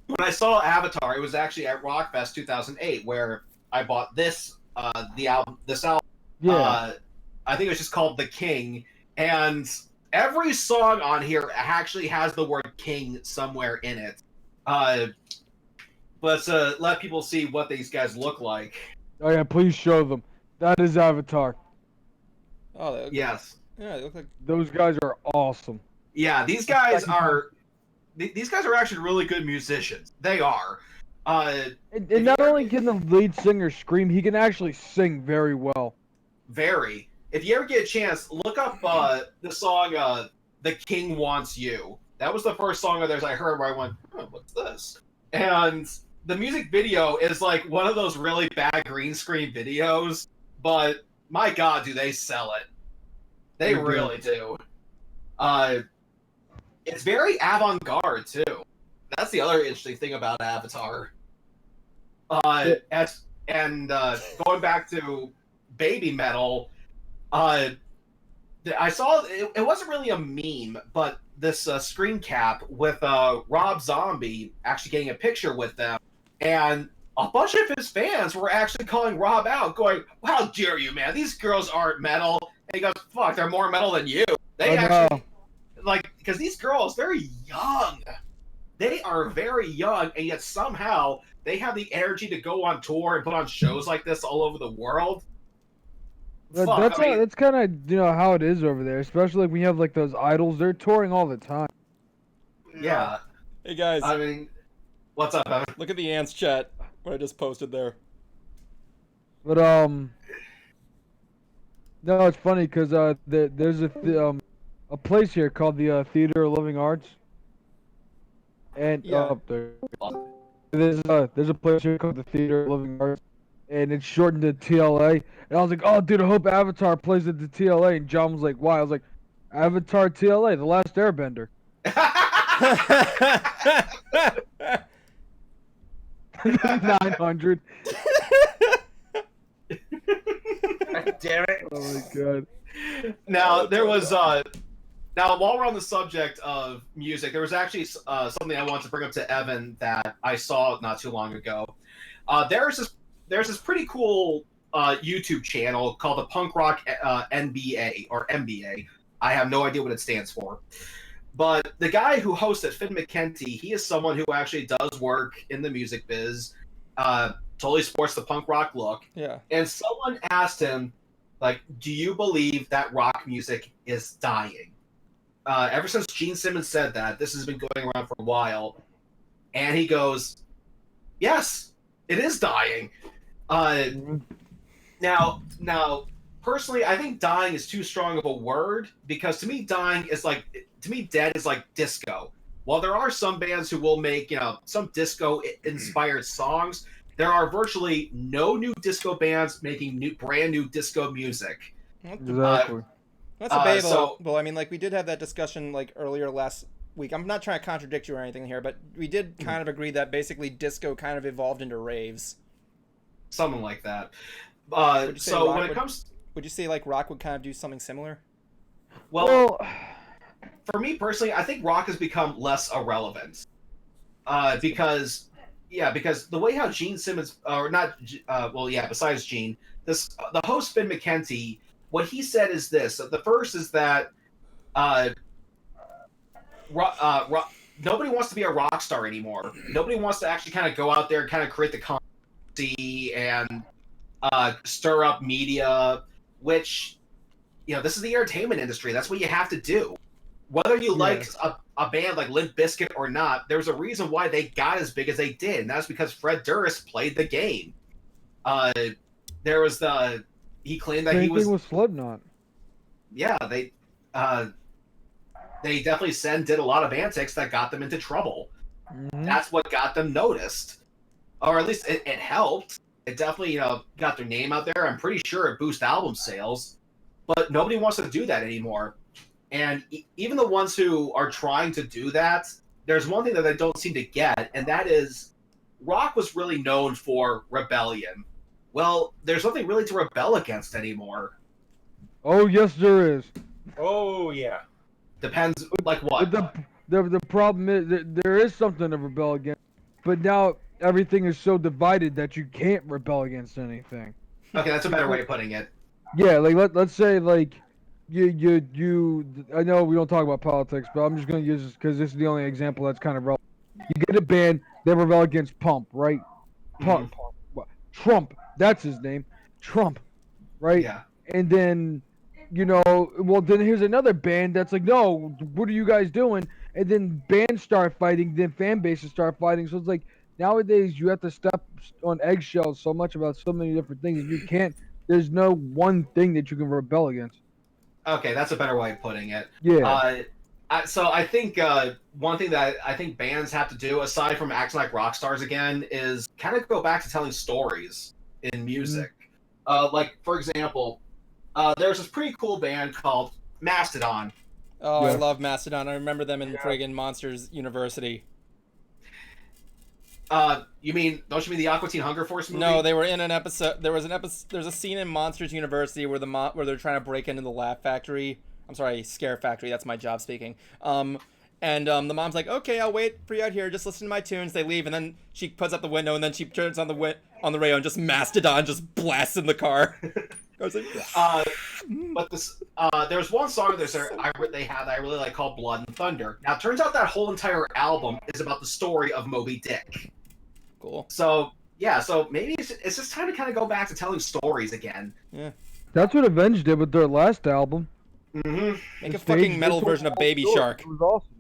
when I saw Avatar, it was actually at Rockfest 2008 where I bought this album. Yeah. I think it was just called The King. And every song on here actually has the word king somewhere in it. But But let people see what these guys look like. Oh yeah, please show them. That is Avatar. Oh, they look, Yes. yeah, they look like. Those guys are awesome. Yeah, these guys are actually really good musicians. They are. And not only can the lead singer scream, he can actually sing very well. Very. If you ever get a chance, look up the song "The King Wants You." That was the first song of theirs I heard where I went, "Oh, what's this?" And the music video is like one of those really bad green screen videos, but my God, do they sell it? They really do. It's very avant-garde too. That's the other interesting thing about Avatar. Going back to Babymetal, I saw it wasn't really a meme, but this screen cap with Rob Zombie actually getting a picture with them, and a bunch of his fans were actually calling Rob out, going, "How dare you, man? These girls aren't metal." And he goes, "Fuck, they're more metal than you." They actually because these girls, they're young. They are very young, and yet somehow they have the energy to go on tour and put on shows like this all over the world. That's kind of how it is over there, especially like we have like those idols. They're touring all the time. Yeah. Hey guys, I mean, what's up, Evan? look at the ants chat. What I just posted there. But no, it's funny because there's a place here called the Theater of Living Arts, and there's a place here called the Theater of Living Arts, and it's shortened to TLA. And I was like, oh, dude, I hope Avatar plays at the TLA. And John was like, why? I was like, Avatar TLA, The Last Airbender. 900. Damn it. Oh my god. Now there was now while we're on the subject of music, there was actually something I wanted to bring up to Evan that I saw not too long ago. There's this pretty cool YouTube channel called the Punk Rock NBA or MBA. I have no idea what it stands for. But the guy who hosts it, Finn McKenty, he is someone who actually does work in the music biz, totally sports the punk rock look. Yeah. And someone asked him, like, do you believe that rock music is dying? Ever since Gene Simmons said that, this has been going around for a while. And he goes, yes, it is dying. Now, personally, I think dying is too strong of a word, because to me, dead is like disco. While there are some bands who will make, some disco-inspired songs, there are virtually no new disco bands making brand new disco music. Exactly. That's debatable. Well, I mean, like, we did have that discussion, like, earlier last week. I'm not trying to contradict you or anything here, but we did kind of agree that basically disco kind of evolved into raves. Something like that. When it comes... Would you say, like, rock would kind of do something similar? Well, for me personally, I think rock has become less irrelevant. Because the way how Gene Simmons, besides Gene, the host Finn McKenty, what he said is this. The first is that nobody wants to be a rock star anymore. Nobody wants to actually kind of go out there and kind of create the controversy and stir up media, which, this is the entertainment industry. That's what you have to do. Whether you like a band like Limp Bizkit or not, there's a reason why they got as big as they did, and that's because Fred Durst played the game. He claimed that Same he was... thing with Slipknot. Yeah, they definitely did a lot of antics that got them into trouble. Mm-hmm. That's what got them noticed. Or at least it helped. It definitely, got their name out there. I'm pretty sure it boosted album sales. But nobody wants to do that anymore. And even the ones who are trying to do that, there's one thing that they don't seem to get, and that is rock was really known for rebellion. Well, there's nothing really to rebel against anymore. Oh, yes, there is. Oh, yeah. Depends, like what? The problem is that there is something to rebel against, but now everything is so divided that you can't rebel against anything. Okay, that's a better way of putting it. Yeah, like let's say like you. I know we don't talk about politics, but I'm just gonna use this because this is the only example that's kind of relevant. You get a band they rebel against Pump, right? Pump, Trump, that's his name, Trump, right? Yeah. And then, well, then here's another band that's like, no, what are you guys doing? And then bands start fighting, then fan bases start fighting. So it's like nowadays you have to step on eggshells so much about so many different things, and you can't. There's no one thing that you can rebel against. Okay, that's a better way of putting it. Yeah. So I think one thing that I think bands have to do, aside from acting like rock stars again, is kind of go back to telling stories in music. Like, for example, there's this pretty cool band called Mastodon. Oh, Yeah. I love Mastodon. I remember them in friggin' Monsters University. Don't you mean the Aqua Teen Hunger Force movie? No, they were in an episode. There's a scene in Monsters University where where they're trying to break into the Laugh Factory. I'm sorry, Scare Factory. That's my job speaking. And the mom's like, "Okay, I'll wait for you out here. Just listen to my tunes." They leave, and then she puts up the window, and then she turns on the radio, and just Mastodon just blasts in the car. I was like, but there's one song they have that I really like called Blood and Thunder. Now, it turns out that whole entire album is about the story of Moby Dick. cool. So yeah, so maybe it's just time to kind of go back to telling stories again. Yeah. That's what Avenged did with their last album. Mm-hmm. Make a Stage fucking metal this whole version of Baby story. Shark. It was awesome.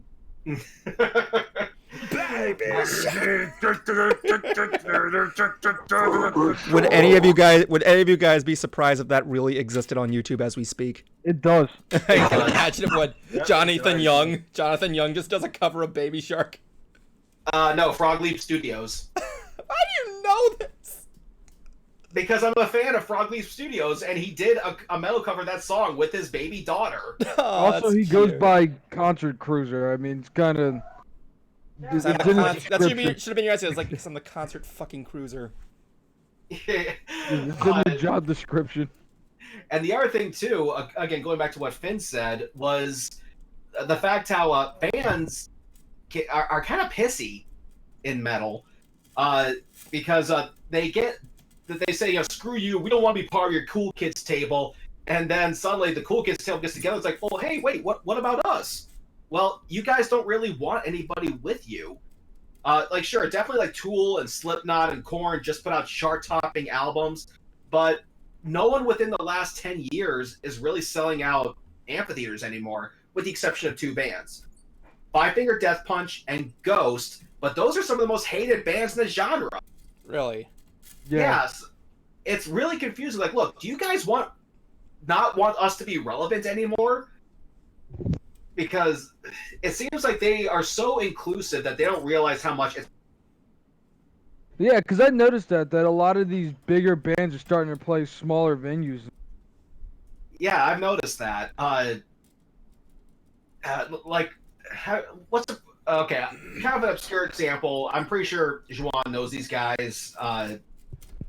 Would any of you guys be surprised if that really existed on YouTube as we speak? It does. I can imagine it would. Jonathan Young just does a cover of Baby Shark. No, Frog Leap Studios. How do you know this? Because I'm a fan of Frog Leap Studios, and he did a metal cover of that song with his baby daughter. Oh, Also, he goes by Concert Cruiser. I mean, it's kind of. That's should have been your answer. It's like, I'm the concert fucking cruiser. It's in the job description. And the other thing too, again going back to what Finn said, was the fact how bands are kind of pissy in metal, because they say, screw you, we don't want to be part of your cool kids table, and then suddenly the cool kids table gets together. It's like, well, hey, wait, what about us? Well, you guys don't really want anybody with you. Sure, definitely like Tool and Slipknot and Korn just put out chart-topping albums, but no one within the last 10 years is really selling out amphitheaters anymore, with the exception of two bands. Five Finger Death Punch and Ghost, but those are some of the most hated bands in the genre. Really? Yeah. Yes. It's really confusing. Like, look, do you guys not want us to be relevant anymore? Because it seems like they are so inclusive that they don't realize how much it's... Yeah, because I noticed that a lot of these bigger bands are starting to play smaller venues. Yeah, I've noticed that. Okay, kind of an obscure example. I'm pretty sure Juan knows these guys,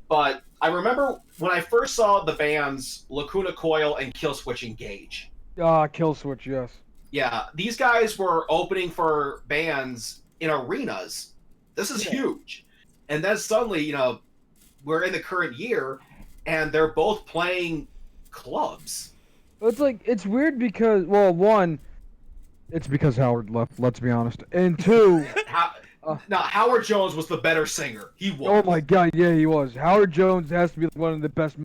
but I remember when I first saw the bands Lacuna Coil and Killswitch Engage. Killswitch, yes. Yeah, these guys were opening for bands in arenas. This is huge. And then suddenly, we're in the current year, and they're both playing clubs. It's like, it's weird because, well, one, it's because Howard left, let's be honest. And two... Now, Howard Jones was the better singer. He was. Oh my god, yeah, he was. Howard Jones has to be one of the best...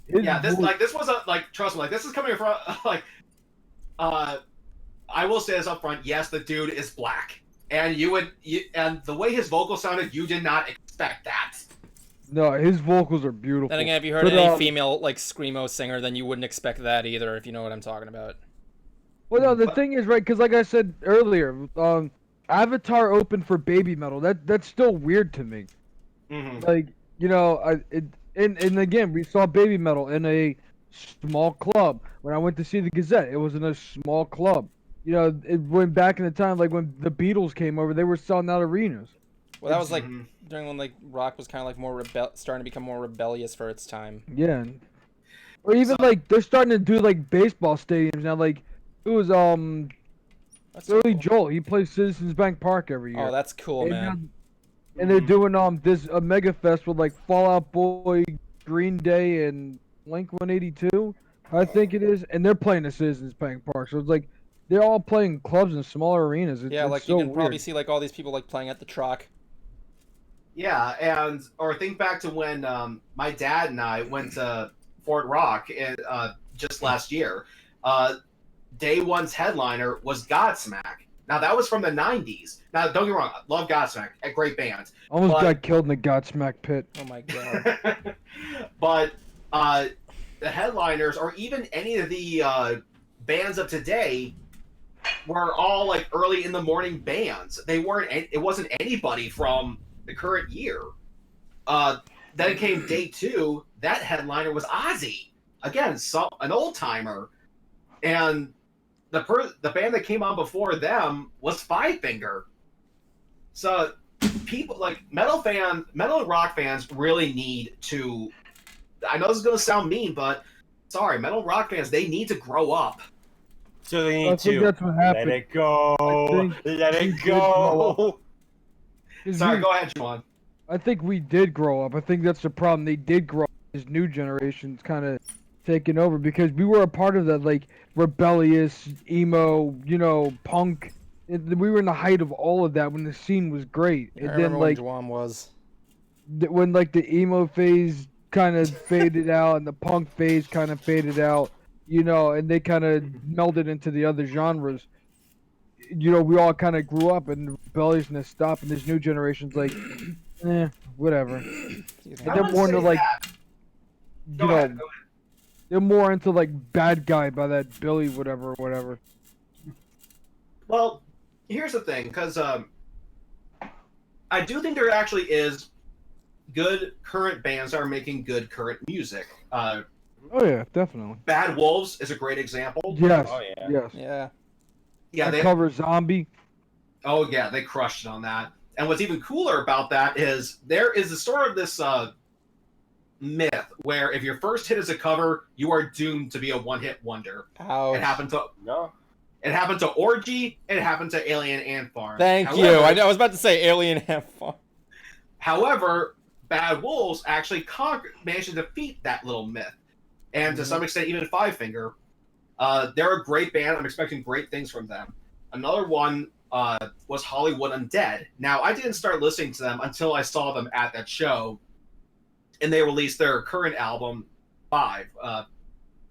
This was trust me, this is coming from, I will say this up front, yes, the dude is black. And and the way his vocals sounded, you did not expect that. No, his vocals are beautiful. Then again, if you heard any female screamo singer, then you wouldn't expect that either, if you know what I'm talking about. Well, no, the thing is, right, because like I said earlier, Avatar opened for Babymetal. That's still weird to me. Mm-hmm. Like, and again, we saw Babymetal in a small club. When I went to see the Gazette, it was in a small club. It went back in the time, like when the Beatles came over, they were selling out arenas. Well, that was during when rock was kind of more starting to become more rebellious for its time. Yeah. Or even they're starting to do baseball stadiums now. Like it was Billy Joel. He plays Citizens Bank Park every year. Oh, that's cool, man. And they're doing a mega fest with Fall Out Boy, Green Day, and Blink-182, I think it is, and they're playing at Citizens Bank Park. So it's they're all playing clubs in smaller arenas. Yeah, It's like so you can probably weird. see like all these people like playing at the Troc. Yeah, or think back to when my dad and I went to Fort Rock just last year. Day one's headliner was Godsmack. Now that was from the '90s. Now don't get me wrong, I love Godsmack, a great band. Almost But- got killed in the Godsmack pit. Oh my god. But the headliners, or even any of the bands of today, were all like early in the morning bands. They weren't. It wasn't anybody from the current year. Then came day two. That headliner was Ozzy. Again, an old timer, and the band that came on before them was Five Finger. So people like metal and rock fans really need to. I know this is gonna sound mean, but sorry, metal and rock fans, they need to grow up. So they I need think to that's what happened. let it go. think Let we it did grow go. 'Cause Sorry, go ahead, Juan. I think we did grow up. I think that's the problem. They did grow up. This new generation's kind of taking over because we were a part of that, like, rebellious, emo, punk. We were in the height of all of that when the scene was great. I And remember then, when like, Juwan was. when, like, the emo phase kind of faded out and the punk phase kind of faded out, and they kind of melded into the other genres. We all kind of grew up and rebelliousness stopped, and this new generation's like, whatever. Excuse me. And they're more into like, Go ahead. they're more into like Bad Guy by that Billy whatever. Well, here's the thing, because I do think there actually is good current bands that are making good current music. Oh yeah, definitely. Bad Wolves is a great example. Yes. Oh, yeah. Yes. Yeah. Yeah, They cover Zombie. Oh yeah, they crushed it on that. And what's even cooler about that is there is a sort of this myth where if your first hit is a cover, you are doomed to be a one-hit wonder. Ouch. It happened to No. Orgy. It happened to Alien Ant Farm. Thank you. However- I know. I was about to say Alien have fun. However, Bad Wolves actually managed to defeat that little myth, and to some extent, even Five Finger. They're a great band. I'm expecting great things from them. Another one was Hollywood Undead. Now, I didn't start listening to them until I saw them at that show, and they released their current album, Five.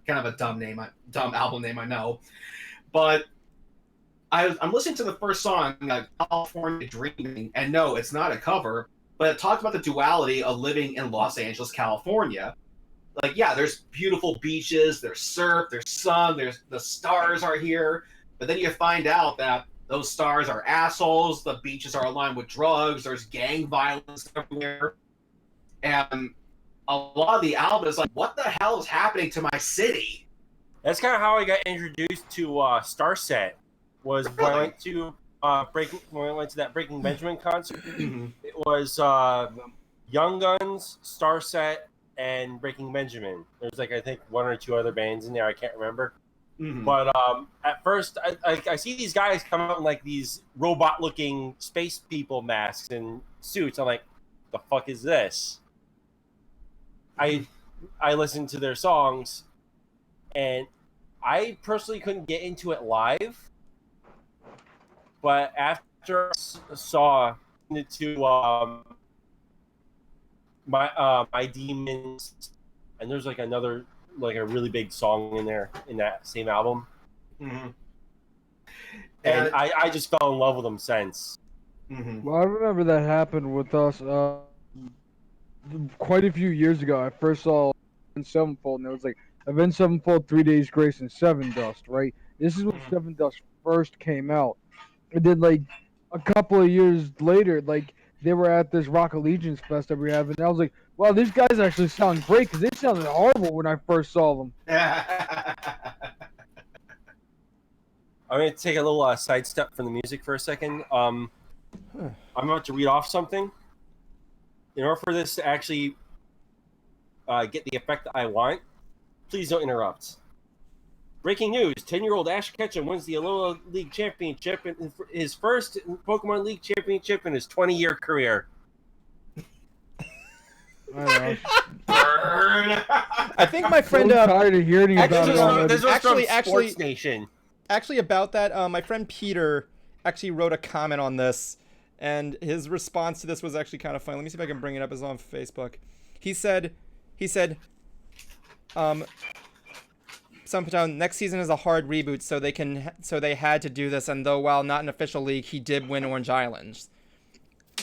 Kind of a dumb album name, I know, but I'm listening to the first song, California Dreaming, and no, it's not a cover, but it talks about the duality of living in Los Angeles, California. Like, yeah, there's beautiful beaches, there's surf, there's sun, the stars are here, but then you find out that those stars are assholes, the beaches are aligned with drugs, there's gang violence everywhere, and a lot of the album is like, what the hell is happening to my city? That's kind of how I got introduced to Starset. Was when I went to that Breaking Benjamin concert. It was Young Guns, Starset, and Breaking Benjamin. There's I think one or two other bands in there. I can't remember. Mm-hmm. But at first, I see these guys come out in these robot-looking space people masks and suits. I'm like, the fuck is this? I listened to their songs, and I personally couldn't get into it live. But after I saw to my demons, and there's another a really big song in there in that same album, Mm-hmm. and I just fell in love with them since. Mm-hmm. Well, I remember that happened with us quite a few years ago. I first saw Avenged Sevenfold, and it was like Avenged Sevenfold, 3 Days Grace, and Seven Dust, right? This is when Seven Dust first came out. And then, a couple of years later, they were at this Rock Allegiance Fest that we have, and I was like, wow, these guys actually sound great, because they sounded horrible when I first saw them. I'm going to take a little sidestep from the music for a second. I'm about to read off something. In order for this to actually get the effect that I want, please don't interrupt. Breaking news, 10-year-old Ash Ketchum wins the Alola League Championship, in his first Pokemon League Championship in his 20-year career. Burn. I think my friend. I'm tired of hearing about it actually- already. This was Actually- from Sports Nation. actually about that, my friend Peter actually wrote a comment on this, and his response to this was actually kind of funny. Let me see if I can bring it up. It's on Facebook. He said, Sometime next season is a hard reboot, so they had to do this. And though while not an official league, he did win Orange Islands.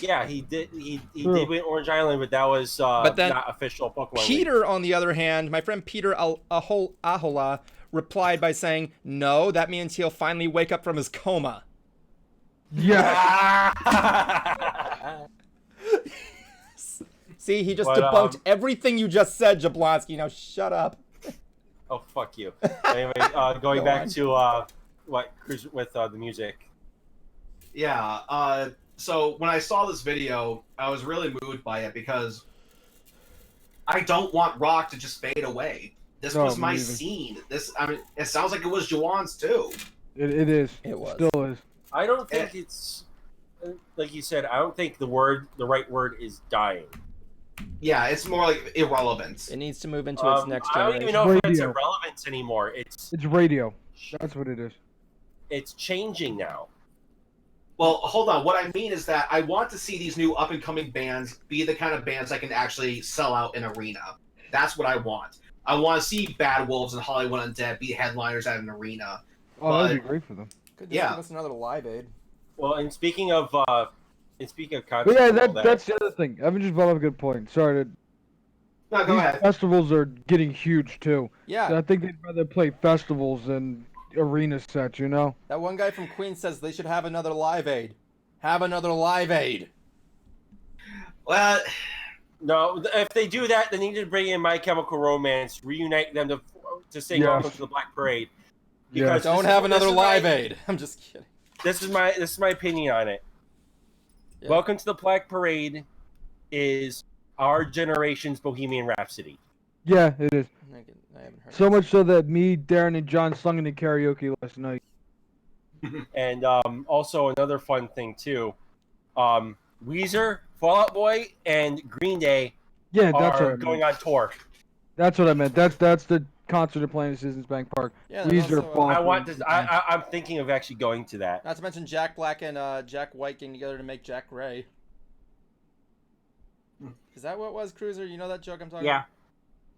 Yeah, he did. He did win Orange Island, but that was But then not official Pokemon Peter, League. on the other hand, my friend Peter Ahola replied by saying, "No, that means he'll finally wake up from his coma." Yeah. See, he just debunked everything you just said, Jablonski. Now shut up. Oh, fuck you. Anyway, going Go back on. to with the music. Yeah. So when I saw this video, I was really moved by it because I don't want rock to just fade away. This No, was me my neither. scene. It sounds like it was Juwan's too. It is. It was. Still is. I don't think it's like you said. I don't think the right word is dying. Yeah, it's more like irrelevant. It needs to move into its next I don't generation. even know if it's Radio. irrelevant anymore. It's radio. That's what it is. It's changing now. Well, hold on. What I mean is that I want to see these new up-and-coming bands be the kind of bands that can actually sell out an arena. That's what I want. I want to see Bad Wolves and Hollywood Undead be headliners at an arena. Oh, that'd be great for them. Could Yeah. give us another Live Aid. Well, and speaking of concerts, But yeah, and all that's the other thing. Evan just brought up a good point. Sorry. No, go These ahead. festivals are getting huge too. Yeah. So I think they'd rather play festivals than arena sets, you know? That one guy from Queens says they should have another Live Aid. Have another Live Aid. Well, No, if they do that, they need to bring in My Chemical Romance, reunite them to sing Yes. "Welcome to the Black Parade." Yeah. Because Don't this have is- another this is Live my- Aid. I'm just kidding. This is my opinion on it. Yeah. Welcome to the Black Parade is our generation's Bohemian Rhapsody. Yeah, it is. I haven't heard So it. much so that me, Darren, and John sung in the karaoke last night. And also another fun thing too, Weezer, Fall Out Boy, and Green Day Yeah, that's what I are meant. going on tour. That's what I meant. That's the concert they're playing at Citizens Bank Park. Yeah, Weezer, there's also, Fall Out I Boy, want this. I'm thinking of actually going to that. not to mention Jack Black and Jack White getting together to make Jack Gray. Is that what it was, Cruiser? You know that joke I'm talking Yeah.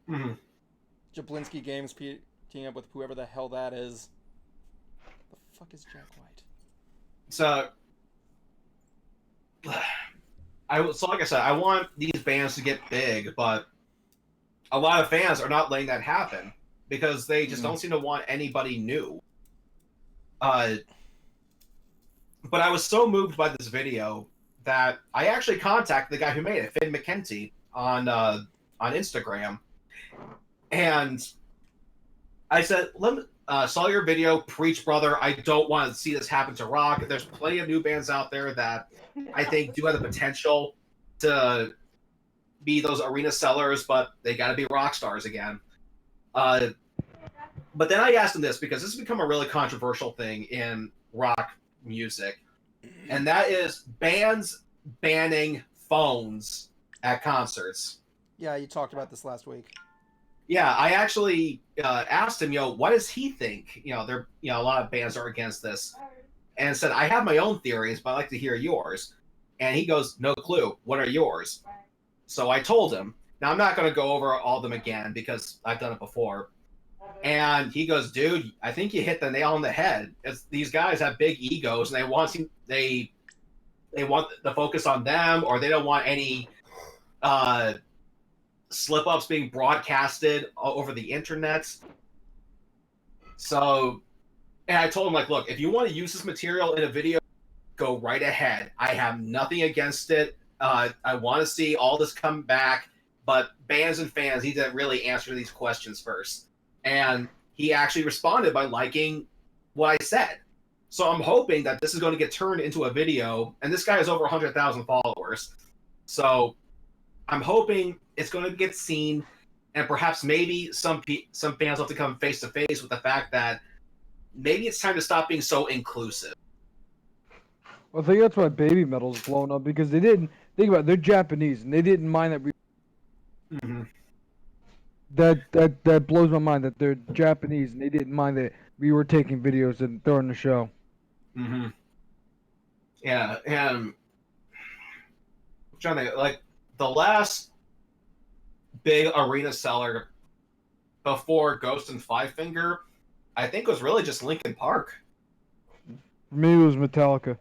mhm. about? Jablinski Games teaming up with whoever the hell that is. The fuck is Jack White? So, like I said, I want these bands to get big, but a lot of fans are not letting that happen because they just don't seem to want anybody new. But I was so moved by this video that I actually contacted the guy who made it, Finn McKenty, on Instagram, and I said, saw your video, preach, brother. I don't want to see this happen to rock. There's plenty of new bands out there that I think do have the potential to be those arena sellers, but they got to be rock stars again. But then I asked him this because this has become a really controversial thing in rock music, and that is bands banning phones at concerts. Yeah, you talked about this last week. Yeah, I actually asked him, what does he think? There, a lot of bands are against this, and said, I have my own theories, but I'd like to hear yours. And he goes, no clue. What are yours? So I told him. Now I'm not going to go over all of them again because I've done it before. And he goes, dude, I think you hit the nail on the head. These guys have big egos, and they want the focus on them, or they don't want any slip-ups being broadcasted all over the internet. So, and I told him, look, if you want to use this material in a video, go right ahead. I have nothing against it. I want to see all this come back, but bands and fans need to really answer these questions first. And he actually responded by liking what I said. So I'm hoping that this is going to get turned into a video, and this guy has over 100,000 followers. So I'm hoping it's going to get seen, and perhaps maybe some fans have to come face to face with the fact that maybe it's time to stop being so inclusive. Well, I think that's why Babymetal's blown up because they didn't think about it. They're Japanese and they didn't mind that that blows my mind that they're Japanese and they didn't mind that we were taking videos and throwing the show. Mm-hmm. Yeah, and I'm trying to like the last big arena seller before Ghost and Five Finger, I think was really just Linkin Park. For me, it was Metallica.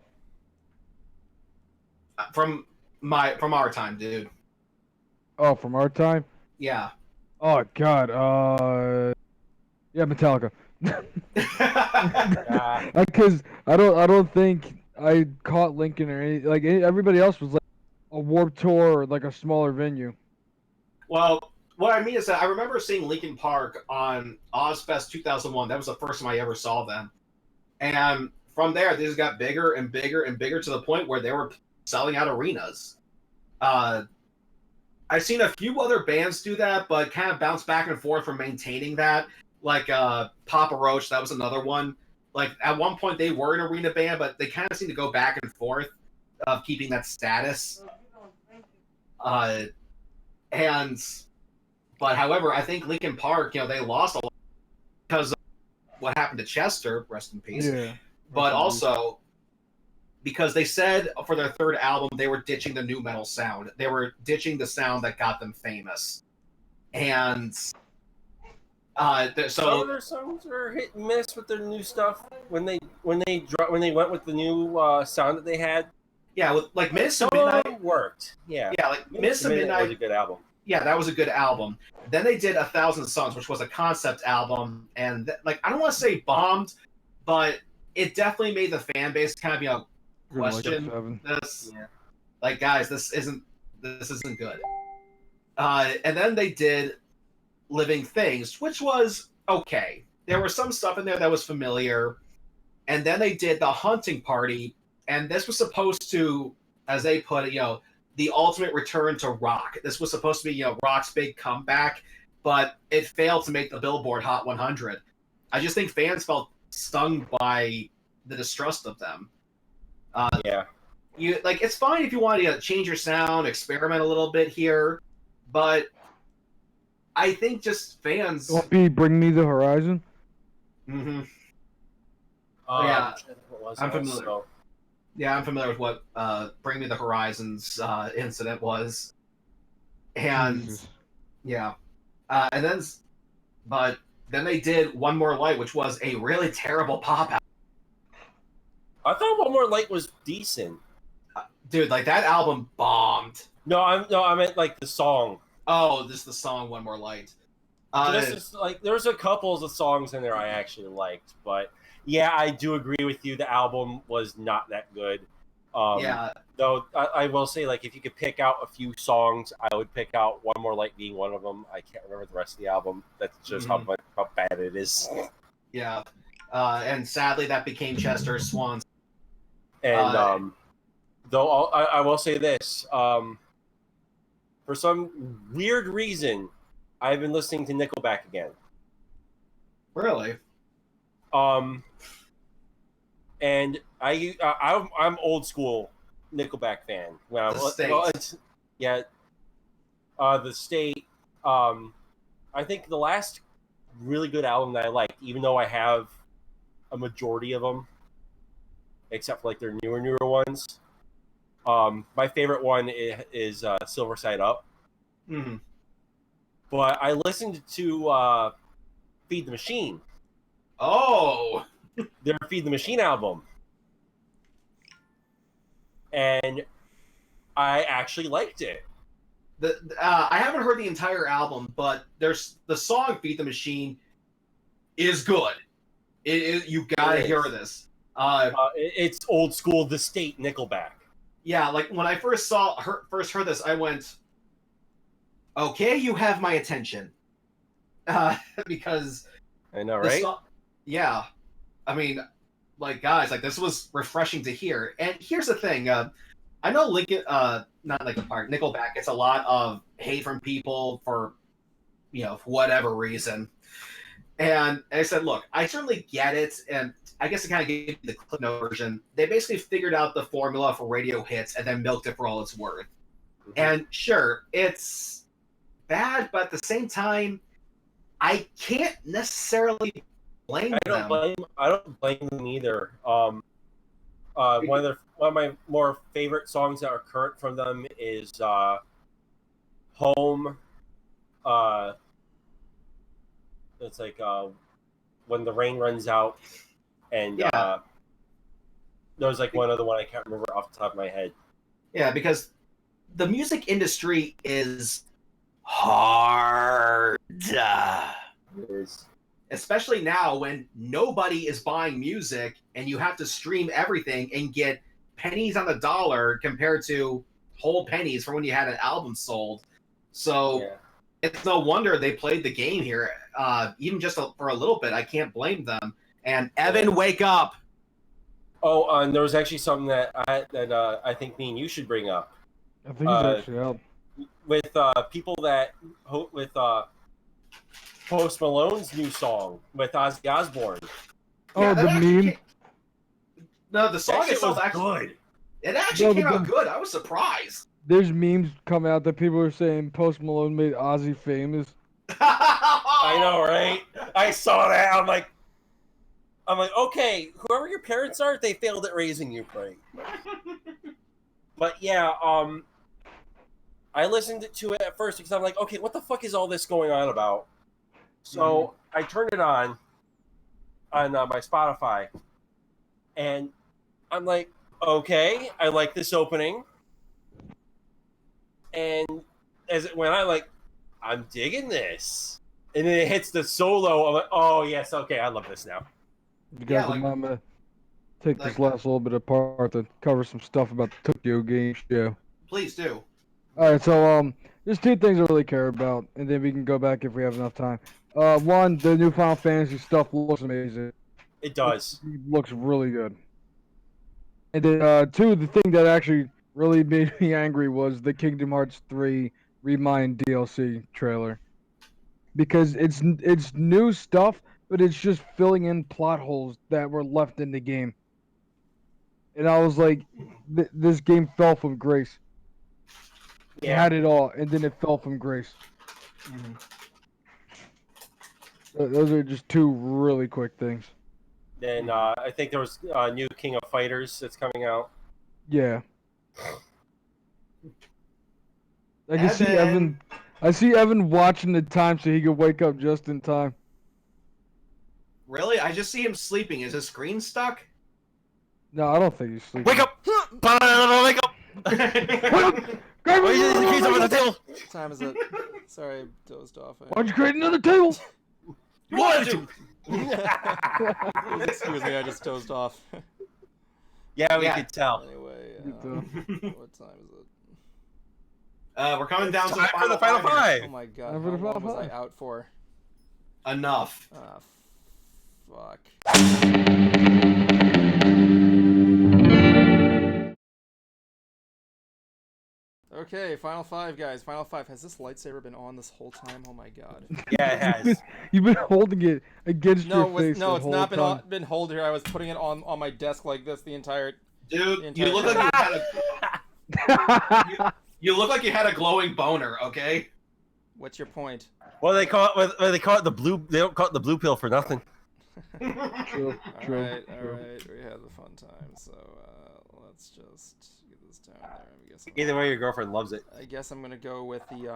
From our time, dude. Oh, from our time. Yeah. Oh God. Yeah, Metallica. Because I don't think I caught Lincoln or any like everybody else was like a Warped Tour or like a smaller venue. Well, what I mean is that I remember seeing Linkin Park on Ozfest 2001. That was the first time I ever saw them. And from there, they just got bigger and bigger and bigger to the point where they were selling out arenas. I've seen a few other bands do that, but kind of bounce back and forth from maintaining that. Like Papa Roach, that was another one. Like at one point they were an arena band, but they kind of seem to go back and forth of keeping that status. But however, I think Linkin Park, they lost a lot because of what happened to Chester, rest in peace. Yeah. But also because they said for their third album they were ditching the new metal sound. They were ditching the sound that got them famous. And Some of their songs are hit and miss with their new stuff when they went with the new sound that they had. Yeah, with like Minutes to Some of Midnight them worked. Yeah, like Minutes to Midnight was a good album. Yeah, that was a good album. Then they did 1,000 Songs, which was a concept album, and I don't want to say bombed, but it definitely made the fan base kind of question this. Yeah. Like, guys, this isn't good. And then they did Living Things, which was okay. There was some stuff in there that was familiar, and then they did The Hunting Party, and this was supposed to, as they put it, the ultimate return to rock. This was supposed to be, rock's big comeback, but it failed to make the Billboard Hot 100. I just think fans felt stung by the distrust of them. Yeah. It's fine if you want to change your sound, experiment a little bit here, but I think just fans. Won't be Bring Me the Horizon. Mm-hmm. Yeah. I'm familiar. Yeah, I'm familiar with what Bring Me the Horizon's incident was. And Jesus. yeah. But then they did One More Light, which was a really terrible pop album. I thought One More Light was decent. Dude, that album bombed. No, I meant like the song. Oh, this is the song One More Light. There's a couple of songs in there I actually liked, but yeah, I do agree with you. The album was not that good. Yeah. Though I will say, if you could pick out a few songs, I would pick out One More Light being one of them. I can't remember the rest of the album. That's just how bad it is. Yeah. And sadly, that became Chester Swan's. And though I will say this, for some weird reason, I've been listening to Nickelback again. Really? And I'm old school Nickelback fan. The State. The State. I think the last really good album that I liked, even though I have a majority of them, except for their newer ones. My favorite one is Silver Side Up. Mm-hmm. But I listened to Feed the Machine. Oh! Their Feed the Machine album. And I actually liked it. I haven't heard the entire album, but there's the song Feed the Machine is good. You gotta hear this. It's old school The State Nickelback. Yeah, when I first heard this, I went, okay, you have my attention. Because I know, right? Yeah. I mean, guys, this was refreshing to hear. And here's the thing, I know Nickelback gets a lot of hate from people for, whatever reason. And I said, look, I certainly get it, and I guess to kind of give you the clip note version, they basically figured out the formula for radio hits and then milked it for all it's worth. Mm-hmm. And sure, it's bad, but at the same time, I can't necessarily blame them. I don't blame them either. One of my more favorite songs that are current from them is "Home." It's like when the rain runs out, and Yeah. there's like one other one I can't remember off the top of my head. Yeah, because the music industry is hard. It is. Especially now when nobody is buying music and you have to stream everything and get pennies on the dollar compared to whole pennies for when you had an album sold. So Yeah. it's no wonder they played the game here, even just for a little bit. I can't blame them. And Evan, wake up! Oh, and there was actually something that I think me and you should bring up I think he's actually out. with people that with Post Malone's new song with Ozzy Osbourne. Oh, the meme. No, the song That shit itself was actually good. It actually No, came out good. I was surprised. There's memes coming out that people are saying Post Malone made Ozzy famous. I know, right? I saw that. I'm like, okay, whoever your parents are, they failed at raising you right. But yeah, I listened to it at first because I'm like, okay, what the fuck is all this going on about? So I turned it on my Spotify, and I'm like, okay, I like this opening. And as it went on, I'm digging this. And then it hits the solo. I'm like, oh, yes, okay, I love this now. You guys are gonna take this last little bit apart to cover some stuff about the Tokyo Game Show. Please do. Alright, so there's two things I really care about, and then we can go back if we have enough time. One, the new Final Fantasy stuff looks amazing. It does. It looks really good. And then two, the thing that actually really made me angry was the Kingdom Hearts 3 Remind DLC trailer. Because it's new stuff, but it's just filling in plot holes that were left in the game. And I was like, this game fell from grace. It had it all, and then it fell from grace. Those are just two really quick things. Then I think there was a new King of Fighters that's coming out. Yeah. I can see Evan. I see Evan watching the time so he could wake up just in time. Really? I just see him sleeping. Is his screen stuck? No, I don't think he's sleeping. Wake up! Wake up! What time is it? Sorry, I dozed off. Why'd you create another table? You wanted to! Excuse me, I just dozed off. Yeah, we could tell. Anyway, what time is it? We're coming down to Time for the final five. Oh my god, Time how for the long final was I five. out for? Enough. Ah, fuck. Okay, final five, guys. Final five. Has this lightsaber been on this whole time? Oh my god. Yeah, it has. You've been holding it against your face. No, the it's whole not time. been holding here. I was putting it on my desk like this the entire. Dude, you look like you had you look like you had a glowing boner, okay? What's your point? Well, they call it the blue. They don't call it the blue pill for nothing. True. All right. We had the fun time. So let's just get this down there. I guess Either way, your girlfriend loves it. I guess I'm gonna go with the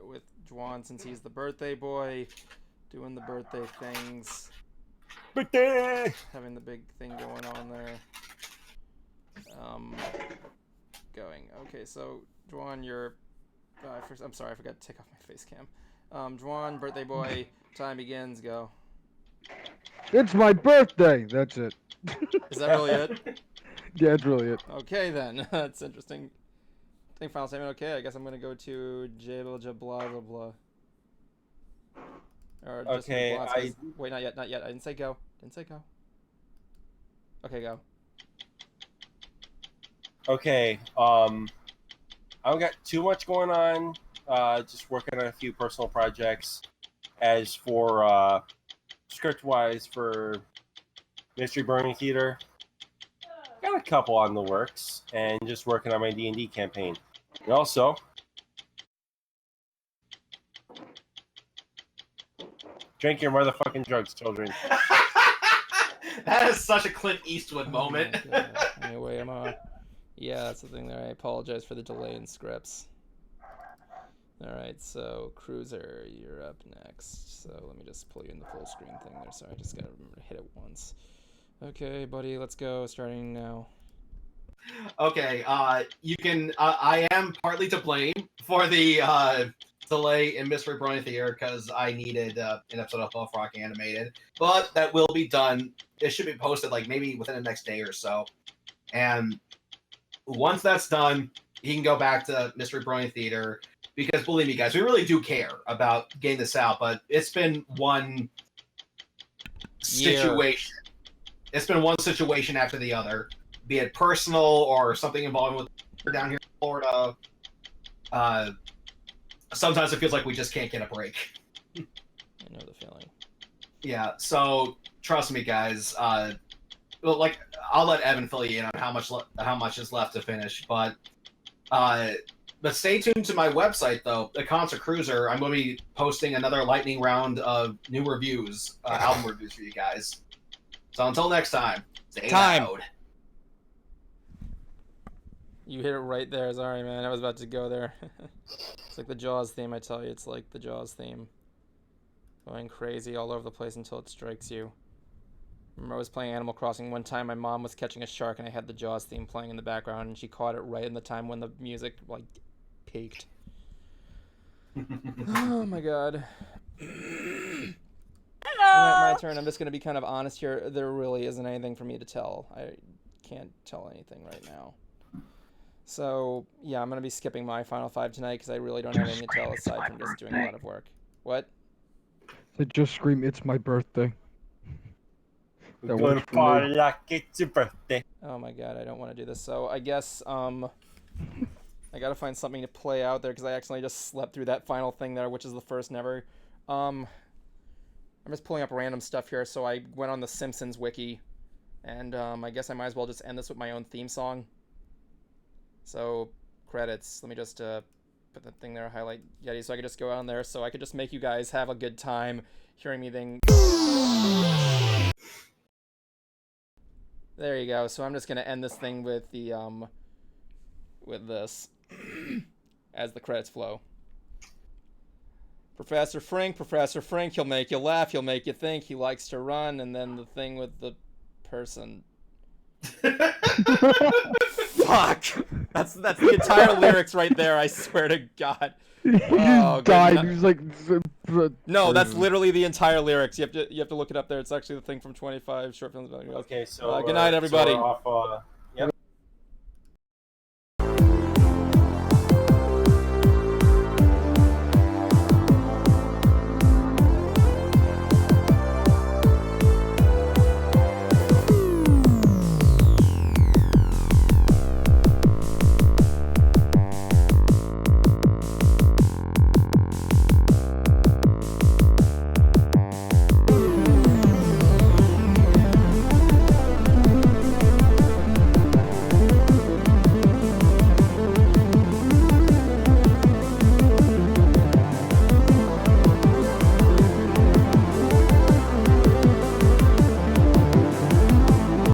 with Juan since he's the birthday boy, doing the birthday things. Birthday. Having the big thing going on there. Going. Okay, so Juan, you're. First, I'm sorry, I forgot to take off my face cam. Juan, birthday boy, time begins. Go. It's my birthday. That's it. Is that really it? Yeah, it's really it. Okay then. That's interesting. I think final statement. Okay, I guess I'm gonna go to blah blah blah blah. Or just Okay, blah, wait, not yet. I didn't say go. Okay, go. Okay. I don't got too much going on. Just working on a few personal projects. As for script-wise for Mystery Burning Theater, got a couple on the works, and just working on my D&D campaign. And also, Drink your motherfucking drugs, children. That is such a Clint Eastwood Oh moment. my God. Anyway, yeah, that's the thing there. I apologize for the delay in scripts. Alright, so Cruiser, you're up next. So let me just pull you in the full screen thing there. So I just gotta remember to hit it once. Okay, buddy, let's go. Starting now. Okay, you can. I am partly to blame for the delay in Mystery Brony Theater because I needed an episode of Buff Rock animated, but that will be done. It should be posted like maybe within the next day or so, and once that's done, you can go back to Mystery Brony Theater because believe me, guys, we really do care about getting this out. But it's been one situation. It's been one situation after the other, be it personal or something involving with down here in Florida. Sometimes it feels like we just can't get a break. I know the feeling. Yeah, so trust me, guys. Well, like I'll let Evan fill you in on how much is left to finish, but stay tuned to my website though, the Concert Cruiser. I'm going to be posting another lightning round of new reviews, album reviews for you guys. So until next time, stay loud. You hit it right there. Sorry, man. I was about to go there. It's like the Jaws theme, I tell you. It's like the Jaws theme. Going crazy all over the place until it strikes you. Remember I was playing Animal Crossing one time. My mom was catching a shark, and I had the Jaws theme playing in the background, and she caught it right in the time when the music, like, peaked. Oh, my God. My turn. I'm just going to be kind of honest here. There really isn't anything for me to tell. I can't tell anything right now. So, yeah, I'm going to be skipping my Final 5 tonight because I really don't have anything to tell aside from just doing a lot of work. What? So just scream, "It's my birthday." We're going to party like it's your birthday. Oh my God, I don't want to do this. So I guess I got to find something to play out there because I accidentally just slept through that final thing there, which is the first never. I'm just pulling up random stuff here. So I went on the Simpsons wiki, and I guess I might as well just end this with my own theme song. So credits. Let me just put that thing there, highlight Yeti, so I could just go on there. So I could just make you guys have a good time hearing me then. There you go. So I'm just gonna end this thing with the with this as the credits flow. Professor Frink, he'll make you laugh, he'll make you think, he likes to run, and then the thing with the person. Fuck! That's the entire lyrics right there, I swear to God. He died. He was like, no, that's literally the entire lyrics. You have to look it up there. It's actually the thing from 25 short films. Okay, so good night, everybody. So we're off,